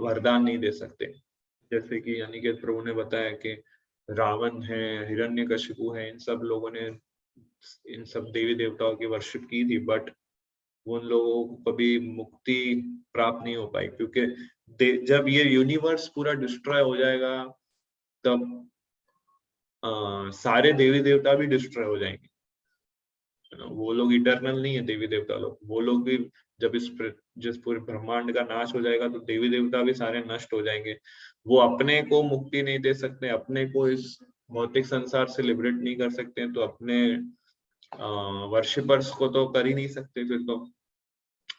वरदान नहीं दे सकते। जैसे कि अनिकेत प्रभु ने बताया कि रावण है, हिरण्यकशिपु है, इन सब लोगों ने इन सब देवी देवताओं की वर्शिप की थी, बट उन लोगों को कभी मुक्ति प्राप्त नहीं हो पाई, क्योंकि जब ये यूनिवर्स पूरा डिस्ट्रॉय हो जाएगा तब सारे देवी देवता भी डिस्ट्रॉय हो जाएंगे। वो लोग इटर्नल नहीं है, देवी देवता लोग। वो लोग भी जब जिस पूरे ब्रह्मांड का नाश हो जाएगा तो देवी देवता भी सारे नष्ट हो जाएंगे। वो अपने को मुक्ति नहीं दे सकते, अपने को इस भौतिक संसार से लिबरेट नहीं कर सकते, तो अपने वर्शिपर्स को तो कर ही नहीं सकते फिर तो।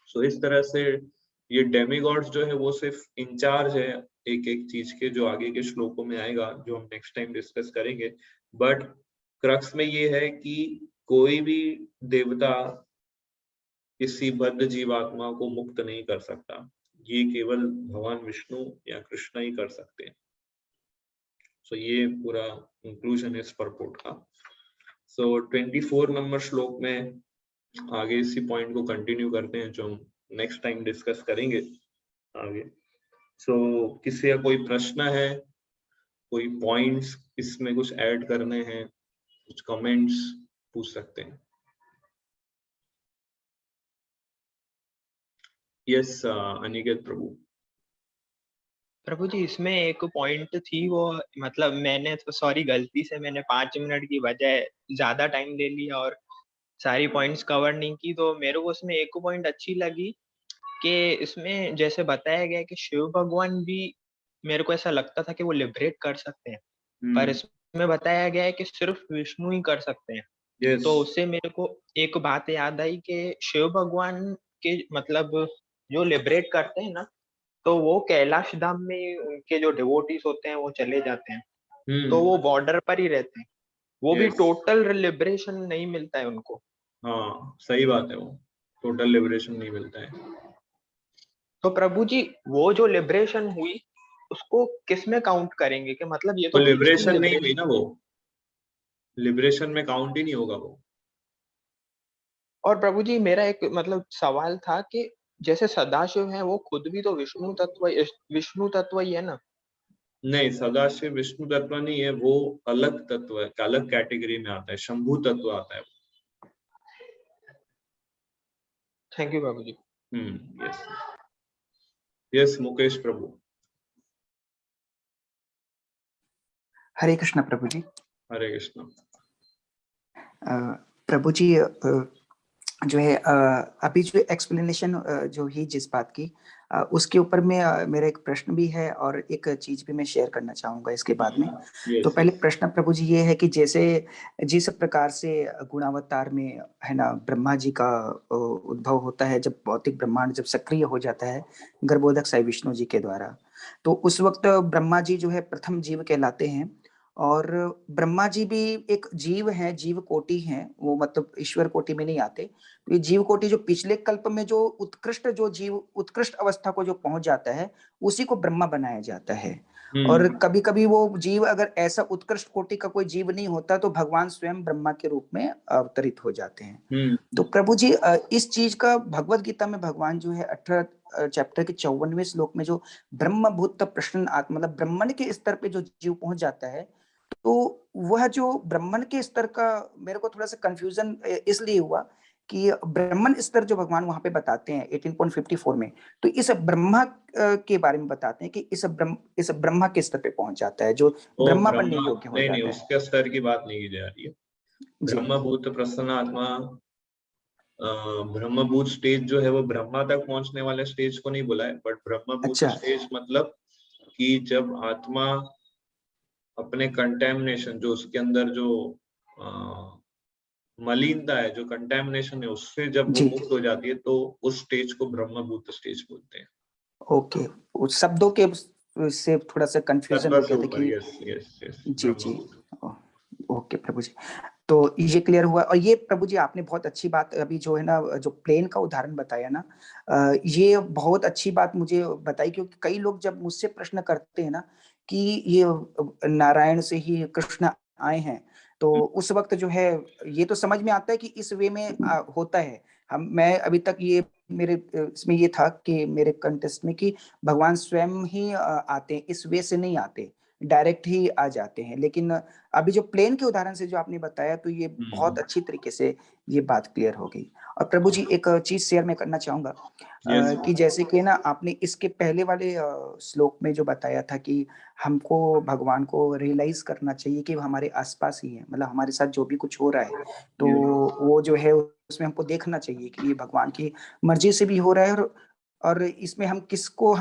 सो इस तरह से ये डेमीगॉड्स जो है वो सिर्फ इंचार्ज है एक एक चीज के, जो आगे के श्लोकों में आएगा, जो हम नेक्स्ट टाइम डिस्कस करेंगे। बट क्रक्स में ये है कि कोई भी देवता किसी बद्ध जीवात्मा को मुक्त नहीं कर सकता, ये केवल भगवान विष्णु या कृष्ण ही कर सकते हैं। सो ये पूरा कंक्लूजन है इस परपोर्ट का। सो 24 नंबर श्लोक में आगे इसी पॉइंट को कंटिन्यू करते हैं, जो हम नेक्स्ट टाइम डिस्कस करेंगे आगे। सो किसी का कोई प्रश्न है, कोई पॉइंट्स इसमें कुछ ऐड करने हैं, कुछ कमेंट्स पूछ सकते हैं। यस अनिकेत प्रभु।
प्रभु जी, इसमें एक पॉइंट थी, वो मतलब मैंने तो सॉरी गलती से मैंने 5 मिनट की बजाय ज्यादा टाइम ले लिया और सारी पॉइंट्स कवर नहीं की। तो मेरे को उसमें एक पॉइंट अच्छी लगी कि इसमें जैसे बताया गया कि शिव भगवान भी, मेरे को ऐसा लगता था कि वो लिबरेट कर सकते हैं, पर इसमें बताया गया है कि सिर्फ विष्णु ही कर सकते हैं।
yes.
तो उससे मेरे को एक बात याद आई कि शिव भगवान के मतलब जो लिबरेट करते हैं ना, तो वो कैलाश धाम में उनके जो डिवोटीज होते हैं वो चले जाते हैं, तो वो बॉर्डर पर ही रहते हैं, वो भी टोटल लिबरेशन नहीं मिलता है उनको।
हाँ सही बात है, वो टोटल लिबरेशन नहीं मिलता है।
तो प्रभु जी, वो जो लिबरेशन हुई उसको किस में काउंट करेंगे? कि मतलब ये
तो
तो
लिबरेशन नहीं हुई ना, वो लिबरेशन में काउंट ही नहीं होगा वो।
और प्रभु जी, मेरा एक मतलब सवाल था कि जैसे सदाशिव है वो खुद भी तो विष्णु तत्व ही है ना?
नहीं, सदाशिव विष्णु तत्व नहीं है, वो अलग तत्व है, अलग कैटेगरी में आता है, शंभु तत्व आता है।
Thank you Prabhu ji.
Yes yes Mukesh Prabhu.
Hare Krishna Prabhu ji.
Hare Krishna.
Prabhu ji, जो है अभी जो एक्सप्लेनेशन जो ही जिस बात की, उसके ऊपर में मेरा एक प्रश्न भी है और एक चीज भी मैं शेयर करना चाहूंगा इसके बाद में। तो पहले प्रश्न प्रभु जी ये है कि जैसे जिस प्रकार से गुणावतार में है ना ब्रह्मा जी का उद्भव होता है, जब भौतिक ब्रह्मांड जब सक्रिय हो जाता है गर्भोदक साई विष्णु जी के द्वारा, तो उस वक्त ब्रह्मा जी जो है प्रथम जीव कहलाते हैं। और ब्रह्मा जी भी एक जीव है, जीव कोटि है, वो मतलब ईश्वर कोटि में नहीं आते। तो ये जीव कोटि जो पिछले कल्प में जो उत्कृष्ट जो जीव उत्कृष्ट अवस्था को जो पहुंच जाता है उसी को ब्रह्मा बनाया जाता है। और कभी कभी वो जीव अगर ऐसा उत्कृष्ट कोटि का कोई जीव नहीं होता तो भगवान स्वयं ब्रह्मा के रूप में अवतरित हो जाते हैं। तो प्रभु जी, इस चीज का भगवत गीता में भगवान जो है 18 चैप्टर के 54वें श्लोक में जो ब्रह्मभूत प्रश्न आत्मा मतलब ब्रह्मन के स्तर पे जो जीव पहुंच जाता है, तो वह जो ब्राह्मण के स्तर का मेरे को थोड़ा सा कंफ्यूजन इसलिए हुआ कि ब्राह्मण स्तर जो भगवान वहां पे बताते हैं 18.54 में, तो इस ब्रह्मा के बारे में बताते हैं कि इस ब्रह्मा के स्तर पे पहुंच जाता है जो
वो
ब्रह्मा
ब्रह्मा,
बनने योग्य हो
नहीं
जाता है।
उसके स्तर की बात नहीं की जा रही है।
जी
ब्रह्मभूत प्रसन्न आत्मा, ब्रह्मभूत स्टेज जो है वो ब्रह्मा तक पहुंचने वाले स्टेज को नहीं बोला है, बट ब्रह्मभूत
अच्छा
स्टेज मतलब कि जब आत्मा अपने कंटेमिनेशन, जो उसके अंदर जो मलिनता है, जो कंटेमिनेशन है, उससे जब वो
जी
मुक्त हो जाती है तो उस स्टेज को ब्रह्मभूत स्टेज बोलते हैं।
ओके, उस शब्दों के से थोड़ा सा कंफ्यूजन
तत्व
हो
से
गया था
ऊपर,
कि
यस यस यस,
जी जी
ब्रह्मभूत।
ओके प्रभु जी, तो ये क्लियर हुआ। और ये प्रभु जी आपने बहुत अच्छी बात अभी जो है ना, जो प्लेन का उदाहरण बताया ना, ये बहुत अच्छी बात मुझे बताई, क्योंकि कई लोग जब मुझसे प्रश्न करते हैं ना कि ये नारायण से ही कृष्ण आए हैं, तो उस वक्त जो है ये तो समझ में आता है कि इस वे में होता है। मैं अभी तक ये मेरे इसमें ये था कि मेरे कंटेस्ट में कि भगवान स्वयं ही आते हैं, इस वे से नहीं आते, डायरेक्ट ही आ जाते हैं। लेकिन अभी जो प्लेन के उदाहरण से जो आपने बताया, तो ये बहुत अच्छी तरीके से ये बात क्लियर हो गई। और प्रभु जी एक चीज शेयर मैं करना चाहूंगा
यस
कि जैसे कि ना आपने इसके पहले वाले श्लोक में जो बताया था कि हमको भगवान को रियलाइज करना चाहिए कि वो हमारे आसपास ही है, मतलब हमारे साथ जो भी कुछ हो रहा है तो वो जो है उसमें हमको देखना चाहिए कि ये भगवान की मर्जी से भी हो रहा है, और इसमें हम किसको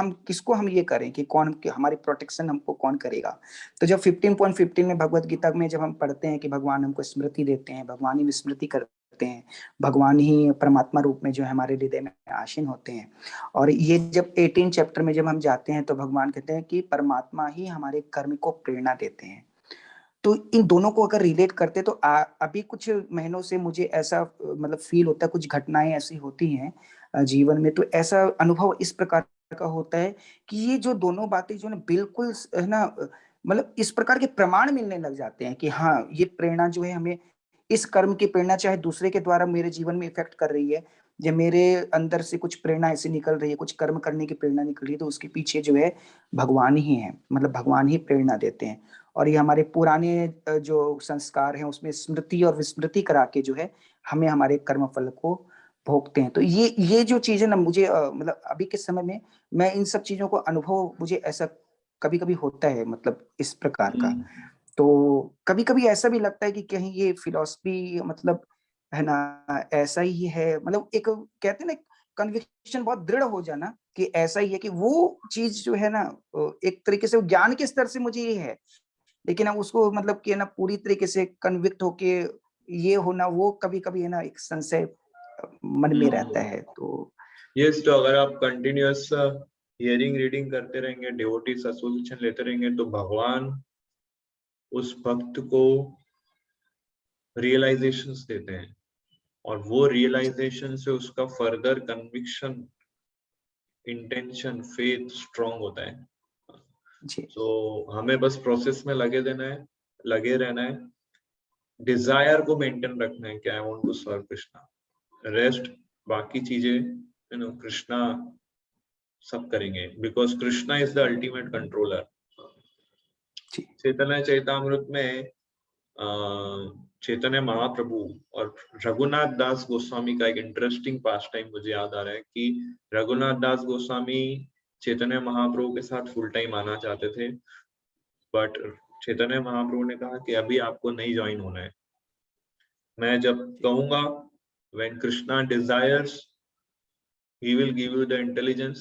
हम ये करें कि कौन कि हमारी प्रोटेक्शन हमको कौन करेगा। तो जब 15.15 में भगवत गीता में जब हम पढ़ते हैं कि भगवान हमको स्मृति देते हैं, भगवान ही स्मृति करते हैं, भगवान ही परमात्मा रूप में जो है हमारे हृदय में आसीन होते हैं, और ये जब 18 चैप्टर में जब हम जाते हैं तो भगवान कहते हैं कि परमात्मा ही हमारे कर्म को प्रेरणा देते हैं। तो इन दोनों को अगर रिलेट करते तो अभी कुछ महीनों से मुझे ऐसा मतलब फील होता है, कुछ घटनाएं ऐसी होती हैं जीवन में, तो ऐसा अनुभव इस प्रकार का होता है कि ये जो दोनों बातें जो ना बिल्कुल है ना, मतलब इस प्रकार के प्रमाण मिलने लग जाते हैं कि हाँ ये प्रेरणा जो है हमें, इस कर्म की प्रेरणा चाहे दूसरे के द्वारा मेरे जीवन में इफेक्ट कर रही है, जब मेरे अंदर से कुछ प्रेरणा ऐसी निकल रही है, कुछ कर्म करने की प्रेरणा निकल रही है, तो उसके पीछे जो है भगवान ही है, मतलब भगवान ही प्रेरणा देते हैं। और ये हमारे पुराने जो संस्कार हैं उसमें स्मृति और विस्मृति करा के जो है हमें हमारे कर्म फल को भोगते हैं। तो ये जो चीजें ना मुझे मतलब अभी के समय में मैं इन सब चीजों को अनुभव मुझे ऐसा कभी कभी होता है, मतलब इस प्रकार का। तो कभी कभी ऐसा भी लगता है कि कहीं ये फिलॉसफी मतलब है ना ऐसा ही है, मतलब एक कहते हैं ना कन्विक्शन बहुत दृढ़ हो जाना कि ऐसा ही है, कि वो चीज जो है ना एक तरीके से ज्ञान के स्तर से मुझे ये है, लेकिन अब उसको मतलब कि है ना पूरी तरीके से कन्विक्ट होके ये होना, वो कभी कभी है ना एक संशय मन में रहता है। तो
यस, तो अगर आप कंटिन्यूअस हियरिंग रीडिंग करते रहेंगे, डिवोटीज एसोसिएशन लेते रहेंगे, तो भगवान उस भक्त को रियलाइजेशंस देते हैं, और वो रियलाइजेशन से उसका further conviction, intention, faith strong होता है। तो हमें बस प्रोसेस में लगे रहना है, डिजायर को मेंटेन रखना है कि I want to serve Krishna. Rest बाकी चीजें कृष्णा सब करेंगे, because Krishna is the ultimate controller. Chaitanya Chaitamrita में चैतन्य महाप्रभु और रघुनाथ दास गोस्वामी का एक इंटरेस्टिंग पास टाइम मुझे याद आ रहा है कि रघुनाथ दास गोस्वामी चैतन्य महाप्रभु के साथ फुल टाइम आना चाहते थे, बट चैतन्य महाप्रभु ने कहा कि अभी आपको नहीं ज्वाइन होना है, मैं जब कहूंगा when Krishna desires he will give you the intelligence।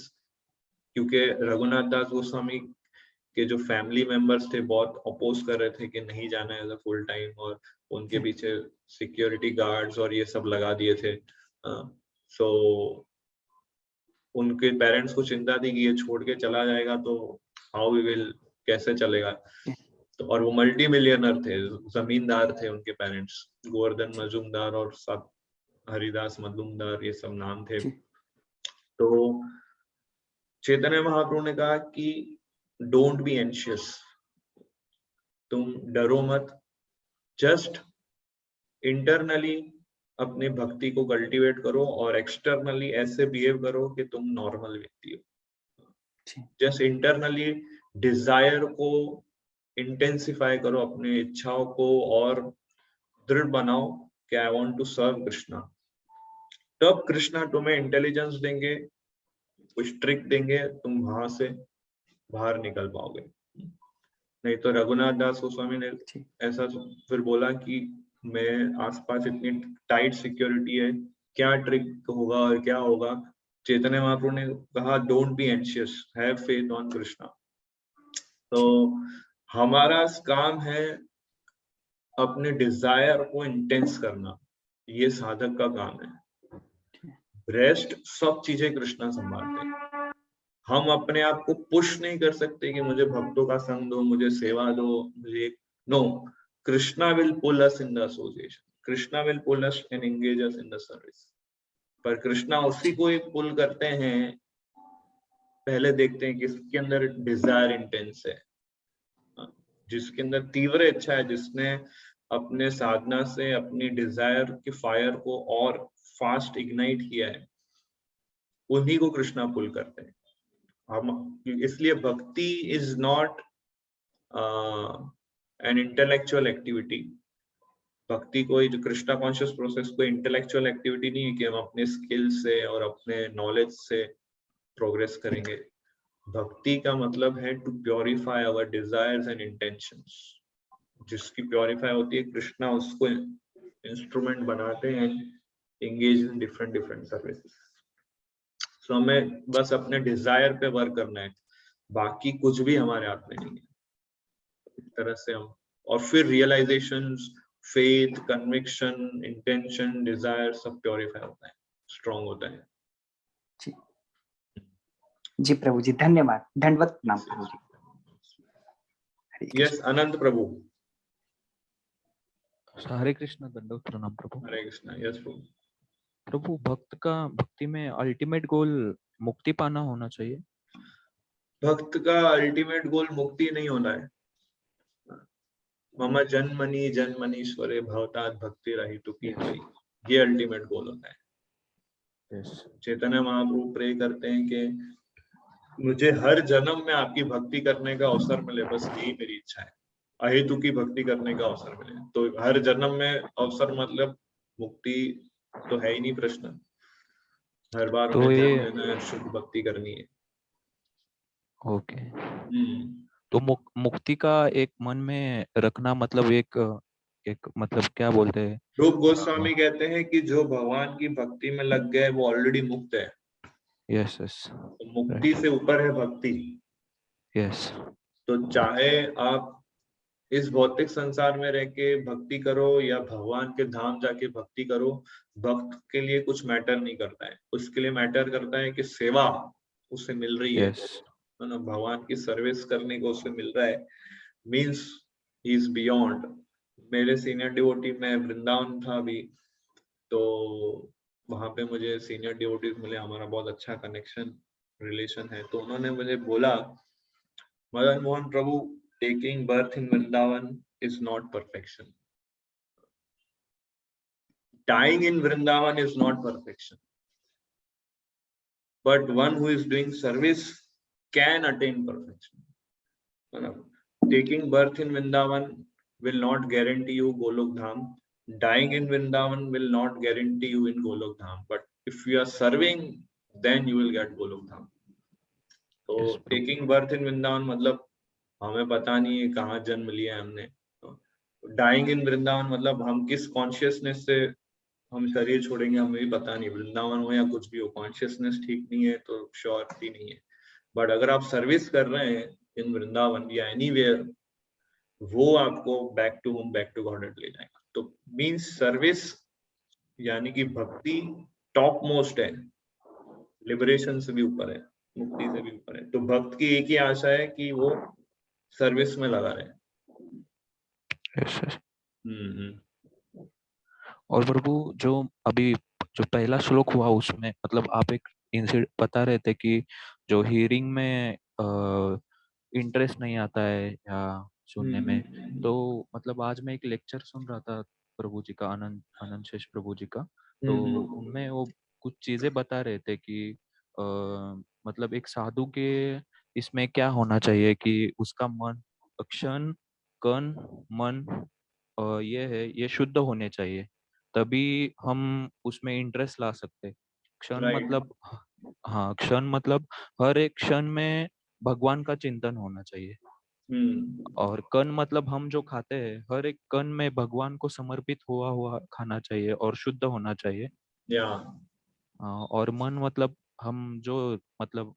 क्योंकि रघुनाथ दास गोस्वामी के जो फैमिली मेंबर्स थे बहुत अपोज कर रहे थे कि नहीं जाना है एज अ फुल टाइम, और उनके पीछे सिक्योरिटी गार्ड्स और ये सब लगा दिए थे। सो उनके पेरेंट्स को चिंता थी कि ये छोड़ के चला जाएगा तो हाउ वी विल, कैसे चलेगा। तो और वो मल्टी मिलियनर थे, जमींदार थे उनके पेरेंट्स, गोवर्धन मजूमदार और सब हरिदास मजूमदार, ये सब नाम थे। तो चैतन्य महाप्रभु ने कहा कि डोंट बी एंशियस, तुम डरो मत, जस्ट इंटरनली अपने भक्ति को कल्टीवेट करो और एक्सटर्नली ऐसे बिहेव करो कि तुम नॉर्मल व्यक्ति हो। जस्ट इंटरनली डिजायर को इंटेंसिफाई करो, अपने इच्छाओं को और दृढ़ बनाओ कि I want to serve Krishna. तब कृष्णा तुम्हें इंटेलिजेंस देंगे, कुछ ट्रिक देंगे, तुम वहां से बाहर निकल पाओगे। नहीं तो रघुनाथ दास गोस्वामी ने
जी
ऐसा फिर बोला कि मैं आसपास इतनी टाइट सिक्योरिटी है, क्या ट्रिक होगा और क्या होगा। चैतन्य महाप्रभु ने कहा don't be anxious, have faith on Krishna. तो हमारा काम है अपने डिजायर को इंटेंस करना, ये साधक का काम है। रेस्ट सब चीजें कृष्णा संभालते हैं। हम अपने आप को पुश नहीं कर सकते कि मुझे भक्तों का संग दो, मुझे सेवा दो, मुझे नो। Krishna will pull us in the association, Krishna will pull us and engage us in the service. पर कृष्णा उसी को एक पुल करते हैं, पहले देखते हैं किसके अंदर डिजायर इंटेंस है, जिसके अंदर तीव्र इच्छा है, जिसने अपने साधना से अपनी डिजायर के फायर को और फास्ट इग्नाइट किया है, उन्हीं को कृष्णा पुल करते हैं। हम इसलिए भक्ति is not an intellectual activity. भक्ति कोई जो कृष्णा कॉन्शियस प्रोसेस कोई इंटेलेक्चुअल एक्टिविटी नहीं है कि हम अपने स्किल से और अपने नॉलेज से प्रोग्रेस करेंगे। भक्ति का मतलब है to purify our desires and intentions. जिसकी प्योरीफाई होती है कृष्णा उसको इंस्ट्रूमेंट बनाते हैं engage in different different services. So हमें बस अपने डिजायर पे वर्क करना है, बाकी कुछ भी हमारे हाथ में नहीं है। इस तरह से हम, और फिर realisations, faith, conviction, intention, desire सब प्योरीफाई होता है, स्ट्रॉन्ग होता है।
जी जी प्रभु जी, धन्यवाद, दंडवत प्रणाम प्रभु जी। हरे कृष्ण।
यस अनंत प्रभु।
हरे कृष्ण, दंडवत प्रणाम प्रभु।
हरे कृष्णा। यस प्रभु।
प्रभु, भक्ति में अल्टीमेट गोल मुक्ति पाना होना चाहिए।
भक्त का अल्टीमेट गोल मुक्ति नहीं होना है। मम जन्मनि जन्मनीश्वरे भवतात् भक्ति रहितु की कोई, ये अल्टीमेट गोल होता है। चैतन्य महाप्रभु प्रे करते हैं कि मुझे हर जन्म में आपकी भक्ति करने का अवसर मिले, बस यही मेरी इच्छा है, अहेतु की भक्ति करने का अवसर मिले। तो हर जन्म में अवसर मतलब मुक्ति तो है ही नहीं प्रश्न, हर बार
तो
हमें
ये
जन्म लेना है, शुद्ध भक्ति करनी है।
ओके, तो मुक्ति का एक मन में रखना मतलब एक मतलब क्या बोलते हैं,
रूप गोस्वामी कहते हैं कि जो भगवान की भक्ति में लग गए वो ऑलरेडी मुक्त है।
यस यस,
तो मुक्ति से ऊपर है भक्ति।
यस।
तो चाहे आप इस भौतिक संसार में रह के भक्ति करो या भगवान के धाम जाके भक्ति करो, भक्त के लिए कुछ मैटर नहीं करता है। उसके लिए मैटर करता है कि सेवा उसे मिल रही है ना, भगवान की सर्विस करने को उसे मिल रहा है, मीन्स ही इज बियॉन्ड। मेरे सीनियर डिवोटी में वृंदावन था अभी, तो वहां पे मुझे सीनियर डिवोटीज मिले, हमारा बहुत अच्छा कनेक्शन रिलेशन है। तो उन्होंने मुझे बोला, मदन मोहन प्रभु, taking birth in Vrindavan is not perfection. Dying in Vrindavan is not perfection. But one who is doing service can attain perfection. Taking birth in Vrindavan will not guarantee you Golok Dham. Dying in Vrindavan will not guarantee you in Golok Dham. But if you are serving, then you will get Golok Dham. So taking birth in Vrindavan मतलब हमें पता नहीं है कहाँ जन्म लिया हमने। डाइंग इन वृंदावन मतलब हम किस कॉन्शियसनेस से हम शरीर छोड़ेंगे हमें भी पता नहीं, वृंदावन हो या कुछ भी हो, कॉन्शियसनेस ठीक नहीं है तो श्योरिटी नहीं है। बट अगर आप सर्विस कर रहे हैं इन वृंदावन या एनीवेयर, वो आपको back to home, back to God ले जाएगा। तो मीन्स सर्विस यानी कि भक्ति टॉप मोस्ट है, लिबरेशन से भी ऊपर है, मुक्ति से भी ऊपर है। तो भक्त की एक ही आशा है कि वो सर्विस में लगा रहे।
और प्रभु, जो अभी जो पहला श्लोक हुआ उसमें मतलब आप एक इंसिडेंट बता रहे थे कि जो हियरिंग में इंटरेस्ट नहीं आता है या सुनने में, तो मतलब आज मैं एक लेक्चर सुन रहा था प्रभु जी का, आनंद शेष प्रभु जी का, तो उनमें वो कुछ चीजें बता रहे थे कि मतलब एक साधु के इसमें क्या होना चाहिए कि उसका मन, क्षण, कण, मन ये शुद्ध होने चाहिए। तभी हम उसमें इंटरेस्ट ला सकते हैं। क्षण
राइट।
मतलब हाँ, क्षण मतलब हर एक क्षण में भगवान का चिंतन होना चाहिए। और कण मतलब हम जो खाते हैं, हर एक कण में भगवान को समर्पित हुआ हुआ खाना चाहिए और शुद्ध होना चाहिए।
या
और मन मतलब हम जो मतलब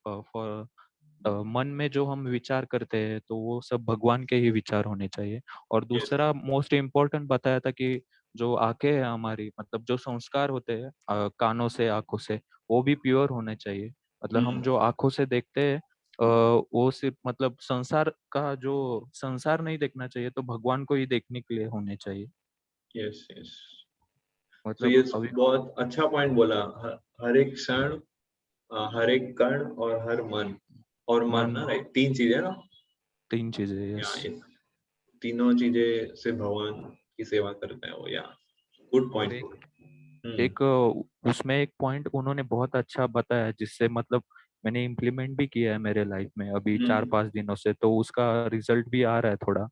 मन में जो हम विचार करते हैं तो वो सब भगवान के ही विचार होने चाहिए। और
यस।
दूसरा मोस्ट इम्पोर्टेंट बताया था कि जो आंखें हैं हमारी, मतलब जो संस्कार होते हैं कानों से, आंखों से, वो भी प्योर होने चाहिए। मतलब हम जो आंखों से देखते हैं वो सिर्फ मतलब संसार का जो संसार नहीं देखना चाहिए, तो भगवान को ही देखने के लिए होने चाहिए।
Yes yes. तो
मतलब
ये
अभी
बहुत अच्छा पॉइंट बोला। हर एक क्षण, हर एक कण और हर मन और मन
मन
ना, राइट, तीन चीजें ना।
3 चीजें, यस।
या ये तीनों चीजें से भगवान की सेवा करते हैं वो। या गुड
और
पॉइंट।
एक उसमें एक पॉइंट उन्होंने बहुत अच्छा बताया, जिससे मतलब मैंने इम्प्लीमेंट भी किया है मेरे लाइफ में अभी 4-5 दिनों से, तो उसका रिजल्ट भी आ रहा है थोड़ा।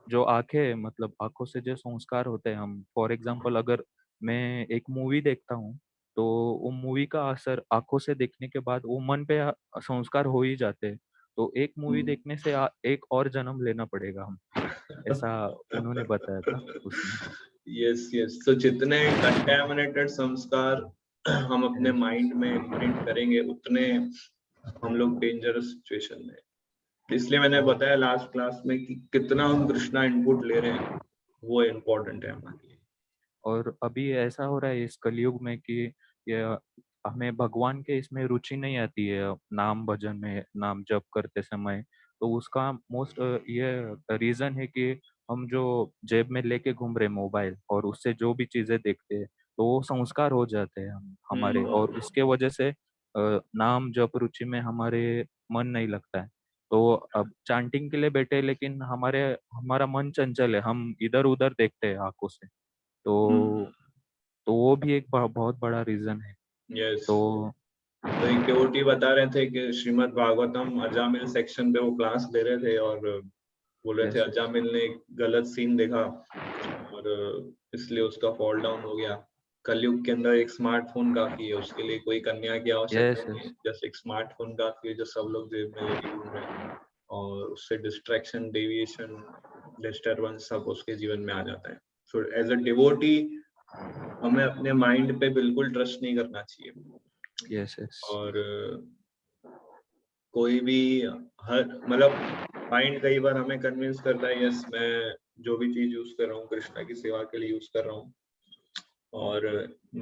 जो आंखें, मतलब आंखों से जो संस्कार होते हैं, हम फॉर एग्जांपल अगर मैं एक मूवी देखता हूँ, तो वो मूवी का असर आंखों से देखने के बाद वो मन पे संस्कार हो ही जाते हैं। तो एक मूवी देखने से एक और जन्म लेना पड़ेगा हम, ऐसा उन्होंने बताया था उसमें।
Yes yes. तो जितने कंटेमिनेटेड संस्कार हम अपने
Yes.
माइंड में इम्प्रिंट करेंगे, उतने हम लोग डेंजरस सिचुएशन में। इसलिए मैंने
और
बताया लास्ट क्लास में कि कितना हम कृष्णा इनपुट ले रहे हैं, वो इम्पोर्टेंट है हमारे लिए।
और अभी ऐसा हो रहा है इस कलयुग में कि ये हमें भगवान के इसमें रुचि नहीं आती है, नाम भजन में, नाम जप करते समय। तो उसका मोस्ट ये रीजन है कि हम जो जेब में लेके घूम रहे मोबाइल और उससे जो भी चीजें देखते हैं, तो वो संस्कार हो जाते हैं हमारे, और उसके वजह से नाम जप रुचि में हमारे मन नहीं लगता है। तो अब चांटिंग के लिए बैठे, लेकिन हमारा मन चंचल है, हम इधर उधर देखते हैं आंखों से। तो वो भी एक बहुत बड़ा रीजन है।
यस।
तो
तो एक डिवोटी बता रहे थे कि श्रीमद् भागवतम अजामिल सेक्शन पे वो क्लास ले रहे थे और बोल रहे थे
यस
अजामिल ने एक गलत सीन देखा और इसलिए उसका फॉल डाउन हो गया। कलयुग के अंदर एक स्मार्टफोन काफी है, उसके लिए कोई कन्या की आवश्यकता
यस
नहीं है,
यस
जस्ट एक स्मार्टफोन काफी है जो सब लोग जेब में लेके घूम रहे हैं। और उससे डिस्ट्रैक्शन, डेविएशन, डिस्टर्बेंस सब उसके जीवन में आ जाता है। सो एज अ डिवोटी हमें अपने माइंड पे बिल्कुल ट्रस्ट नहीं करना चाहिए।
यस यस
और कोई भी हर मतलब माइंड कई बार हमें कन्विंस करता है, यस मैं जो भी चीज यूज कर रहा हूँ कृष्णा की सेवा के लिए यूज कर रहा हूँ। और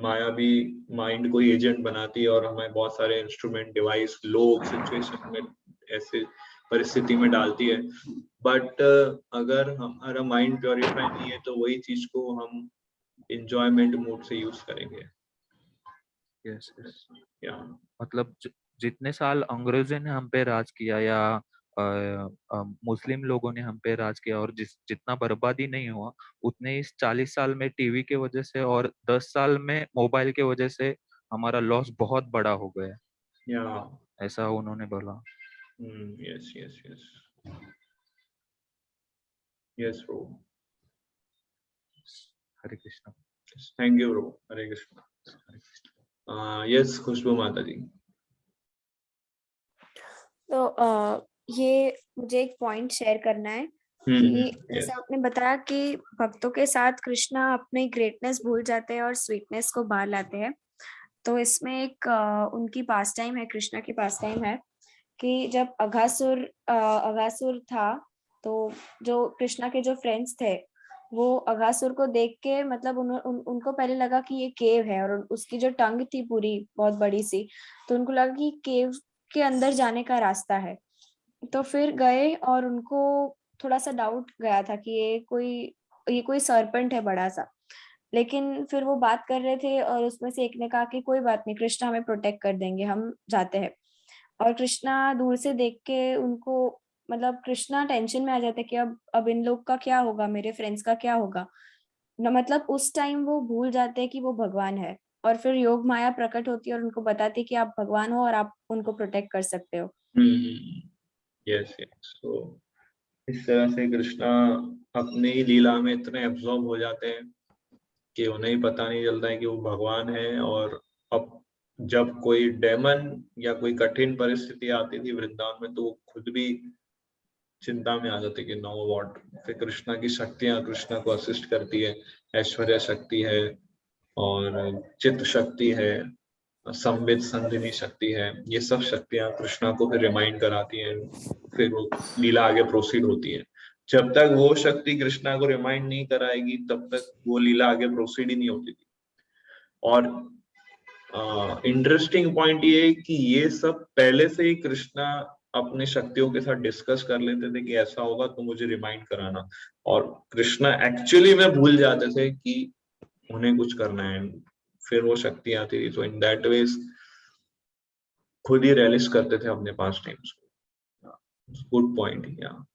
माया भी माइंड को एजेंट बनाती है और हमें बहुत सारे इंस्ट्रूमेंट, डिवाइस, लोग, सिचुएशन में, ऐसे परिस्थिति में डालती है। बट अगर हमारा माइंड प्योरीफाई नहीं है तो वही चीज को हम इंजॉयमेंट मूड से यूज करेंगे।
यस यस
या
मतलब जितने साल अंग्रेजों ने हम पे राज किया, या मुस्लिम लोगों ने हम पे राज किया, और जितना बर्बादी नहीं हुआ, उतने इस 40 साल में टीवी के वजह से और 10 साल में मोबाइल के वजह से हमारा लॉस बहुत बड़ा हो गया,
या
ऐसा उन्होंने बोला।
Yes yes yes yes bro.
Hare Krishna.
Thank you bro. Hare Krishna.
Hare Krishna.
Yes Khushboo Mata ji.
तो ये मुझे एक पॉइंट शेयर करना है कि
यस
जैसे आपने बताया कि भक्तों के साथ कृष्णा अपनी ग्रेटनेस भूल जाते हैं और स्वीटनेस को बाहर लाते हैं। तो इसमें एक उनकी पास टाइम है, कृष्णा की पास टाइम है कि जब अघासुर था, तो जो कृष्णा के जो फ्रेंड्स थे वो अघासुर को देख के मतलब उनको पहले लगा कि ये केव है, और उसकी जो टंग थी पूरी बहुत बड़ी सी, तो उनको लगा कि केव के अंदर जाने का रास्ता है। तो फिर गए और उनको थोड़ा सा डाउट गया था कि ये कोई सरपेंट है बड़ा सा। लेकिन फिर वो बात कर रहे थे और उसमें से एक ने कहा कि कोई बात नहीं, कृष्णा हमें प्रोटेक्ट कर देंगे, हम जाते हैं। और कृष्णा दूर से देख के उनको मतलब कृष्णा टेंशन में आ जाते कि अब इन लोग का क्या होगा, मेरे फ्रेंड्स का क्या होगा न, मतलब उस टाइम वो भूल जाते हैं कि वो भगवान है। और फिर योग माया प्रकट होती है और उनको बताती है कि आप भगवान हो और आप उनको प्रोटेक्ट कर सकते हो।
Yes yes. तो इस तरह से कृष्णा अपनी ही लीला में इतने एब्जॉर्ब हो जाते हैं कि उन्हें पता नहीं चलता है कि वो भगवान है। और अब जब कोई डेमन या कोई कठिन परिस्थिति आती थी वृंदावन में, तो वो खुद भी चिंता में आ जाते कि नो व्हाट। फिर कृष्णा की शक्तियां कृष्णा को असिस्ट करती है, ऐश्वर्य शक्ति है और चित्त शक्ति है, संवित संधिनी शक्ति है, ये सब शक्तियां कृष्णा को फिर रिमाइंड कराती हैं। फिर वो लीला आगे प्रोसीड होती है। जब तक वो शक्ति कृष्णा को रिमाइंड नहीं कराएगी तब तक वो लीला आगे प्रोसीड ही नहीं होती थी। और इंटरेस्टिंग पॉइंट ये है कि ये सब पहले से ही कृष्णा अपने शक्तियों के साथ डिस्कस कर लेते थे कि ऐसा होगा तो मुझे रिमाइंड कराना, और कृष्णा एक्चुअली में भूल जाते थे कि उन्हें कुछ करना है। फिर वो शक्ति आती थी, तो इन दैट वेज खुद ही रियलाइज करते थे अपने पास टाइम्स को। Good point. या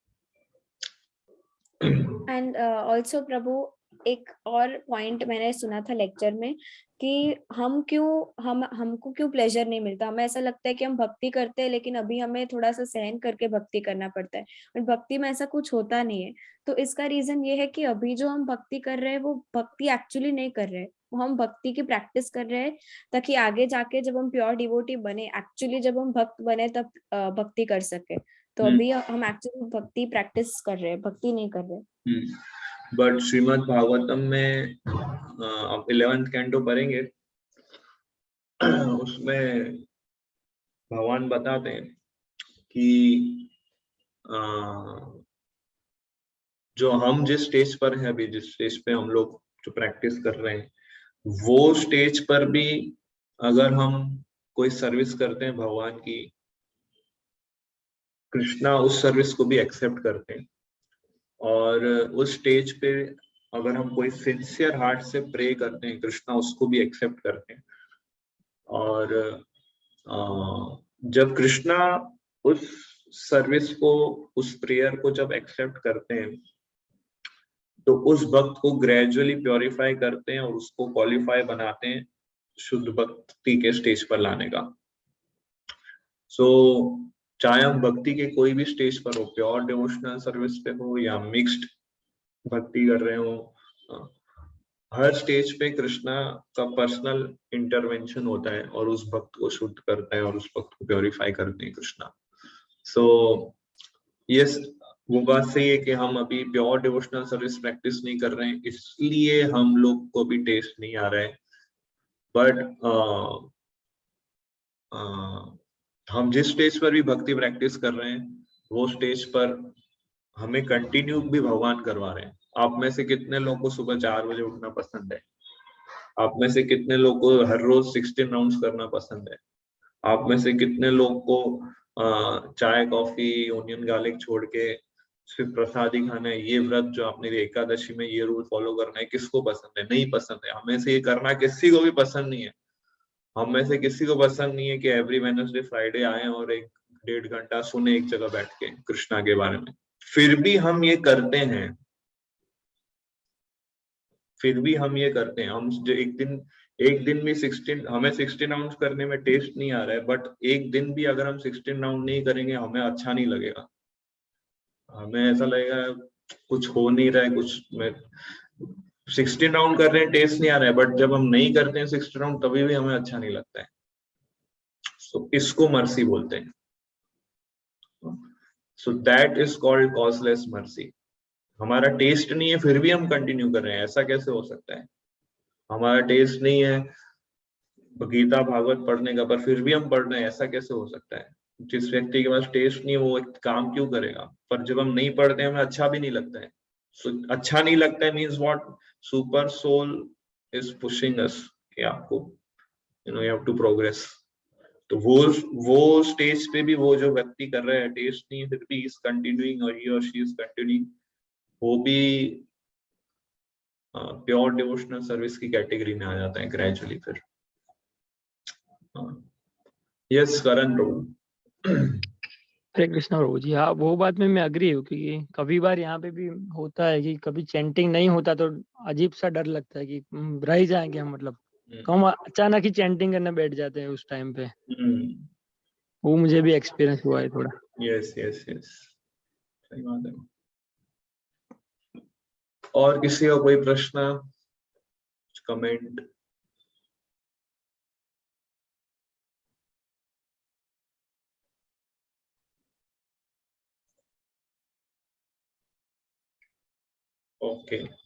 एंड ऑल्सो प्रभु, एक और पॉइंट मैंने सुना था लेक्चर में कि हमको क्यों प्लेजर नहीं मिलता। हमें ऐसा लगता है कि हम भक्ति करते हैं लेकिन अभी हमें थोड़ा सा सहन करके भक्ति करना पड़ता है, और भक्ति में ऐसा कुछ होता नहीं है। तो इसका रीजन ये है कि अभी जो हम भक्ति कर रहे हैं वो भक्ति एक्चुअली नहीं कर रहे हैं, वो हम भक्ति की प्रैक्टिस कर रहे हैं ताकि आगे जाके जब हम प्योर डिवोटी बने, एक्चुअली जब हम भक्त बने तब भक्ति कर सके। तो अभी हम एक्चुअली भक्ति प्रैक्टिस कर रहे हैं, भक्ति नहीं कर रहे।
बट श्रीमद् भागवतम में आप 11th कैंटो पढ़ेंगे, उसमें भगवान बताते हैं कि जो हम जिस स्टेज पर हैं अभी, जिस स्टेज पे हम लोग जो प्रैक्टिस कर रहे हैं, वो स्टेज पर भी अगर हम कोई सर्विस करते हैं भगवान की, कृष्णा उस सर्विस को भी एक्सेप्ट करते हैं। और उस स्टेज पे अगर हम कोई सिंसियर हार्ट से प्रे करते हैं, कृष्णा उसको भी एक्सेप्ट करते हैं। और जब कृष्णा उस सर्विस को, उस प्रेयर को जब एक्सेप्ट करते हैं, तो उस भक्त को ग्रेजुअली प्योरीफाई करते हैं और उसको क्वालिफाई बनाते हैं शुद्ध भक्ति के स्टेज पर लाने का। सो चाहे हम भक्ति के कोई भी स्टेज पर हो, प्योर डिवोशनल सर्विस पे हो या मिक्स्ड भक्ति कर रहे हो, हर स्टेज पे कृष्णा का पर्सनल इंटरवेंशन होता है और उस भक्त को शुद्ध करता है और उस भक्त को प्योरीफाई करते हैं कृष्णा। सो यस, वो बात सही है कि हम अभी प्योर डिवोशनल सर्विस प्रैक्टिस नहीं कर रहे हैं, इसलिए हम लोग को भी टेस्ट नहीं आ रहा है। बट हम जिस स्टेज पर भी भक्ति प्रैक्टिस कर रहे हैं, वो स्टेज पर हमें कंटिन्यू भी भगवान करवा रहे हैं। आप में से कितने लोगों को सुबह 4 बजे उठना पसंद है? आप में से कितने लोगों को हर रोज 16 राउंड्स करना पसंद है? आप में से कितने लोगों को चाय कॉफी ओनियन गार्लिक छोड़ के सिर्फ प्रसाद ही खाना है? ये व्रत जो आपने एकादशी में ये रूल फॉलो करना है, किसको पसंद है? नहीं पसंद है। हमें से ये करना किसी को भी पसंद नहीं है। हम में से किसी को पसंद नहीं है कि एवरी वेडनेसडे फ्राइडे आए और 1-1.5 घंटा सुने एक जगह बैठ के कृष्णा के बारे में। फिर भी हम ये करते हैं। हम जो एक दिन भी 16, हमें 16 राउंड करने में टेस्ट नहीं आ रहा है, बट एक दिन भी अगर हम 16 राउंड नहीं करेंगे हमें अच्छा नहीं लगेगा। हमें ऐसा लगेगा कुछ हो नहीं रहा है, कुछ में 16 राउंड कर रहे हैं टेस्ट नहीं आ रहा है, बट जब हम नहीं करते हैं 16 राउंड तभी भी हमें अच्छा नहीं लगता है। सो इसको मर्सी बोलते हैं। सो that is called causeless mercy. हमारा टेस्ट नहीं है फिर भी हम कंटिन्यू कर रहे हैं, ऐसा कैसे हो सकता है? हमारा टेस्ट नहीं है गीता भागवत पढ़ने का, पर फिर भी हम पढ़ रहे हैं, ऐसा कैसे हो सकता है? जिस व्यक्ति के पास टेस्ट नहीं है वो काम क्यों करेगा? पर जब हम नहीं पढ़ते हमें अच्छा भी नहीं लगता है। So, अच्छा नहीं लगता है means what? Super soul is pushing us कि आपको यू हैव टू प्रोग्रेस। तो वो स्टेज पे भी वो जो व्यक्ति कर रहा है, टेस्ट नहीं है फिर भी इज कंटिन्यूइंग, और ही और शी इज कंटिन्यूइंग, वो भी प्योर डिवोशनल सर्विस की कैटेगरी में आ जाता है ग्रेजुअली फिर। यस करण प्रभु।
हरे कृष्णा प्रभु जी। हाँ, वो बात में मैं अग्री हूँ कि कभी बार यहाँ पे भी होता है कि कभी चैंटिंग नहीं होता तो अजीब सा डर लगता है कि रह ही जाएंगे हम, मतलब हम अचानक ही चैंटिंग करने बैठ जाते हैं उस टाइम पे। वो मुझे भी एक्सपीरियंस हुआ है थोड़ा।
यस यस यस, सही बात है। और किसी का कोई प्रश्न? comment? Okay.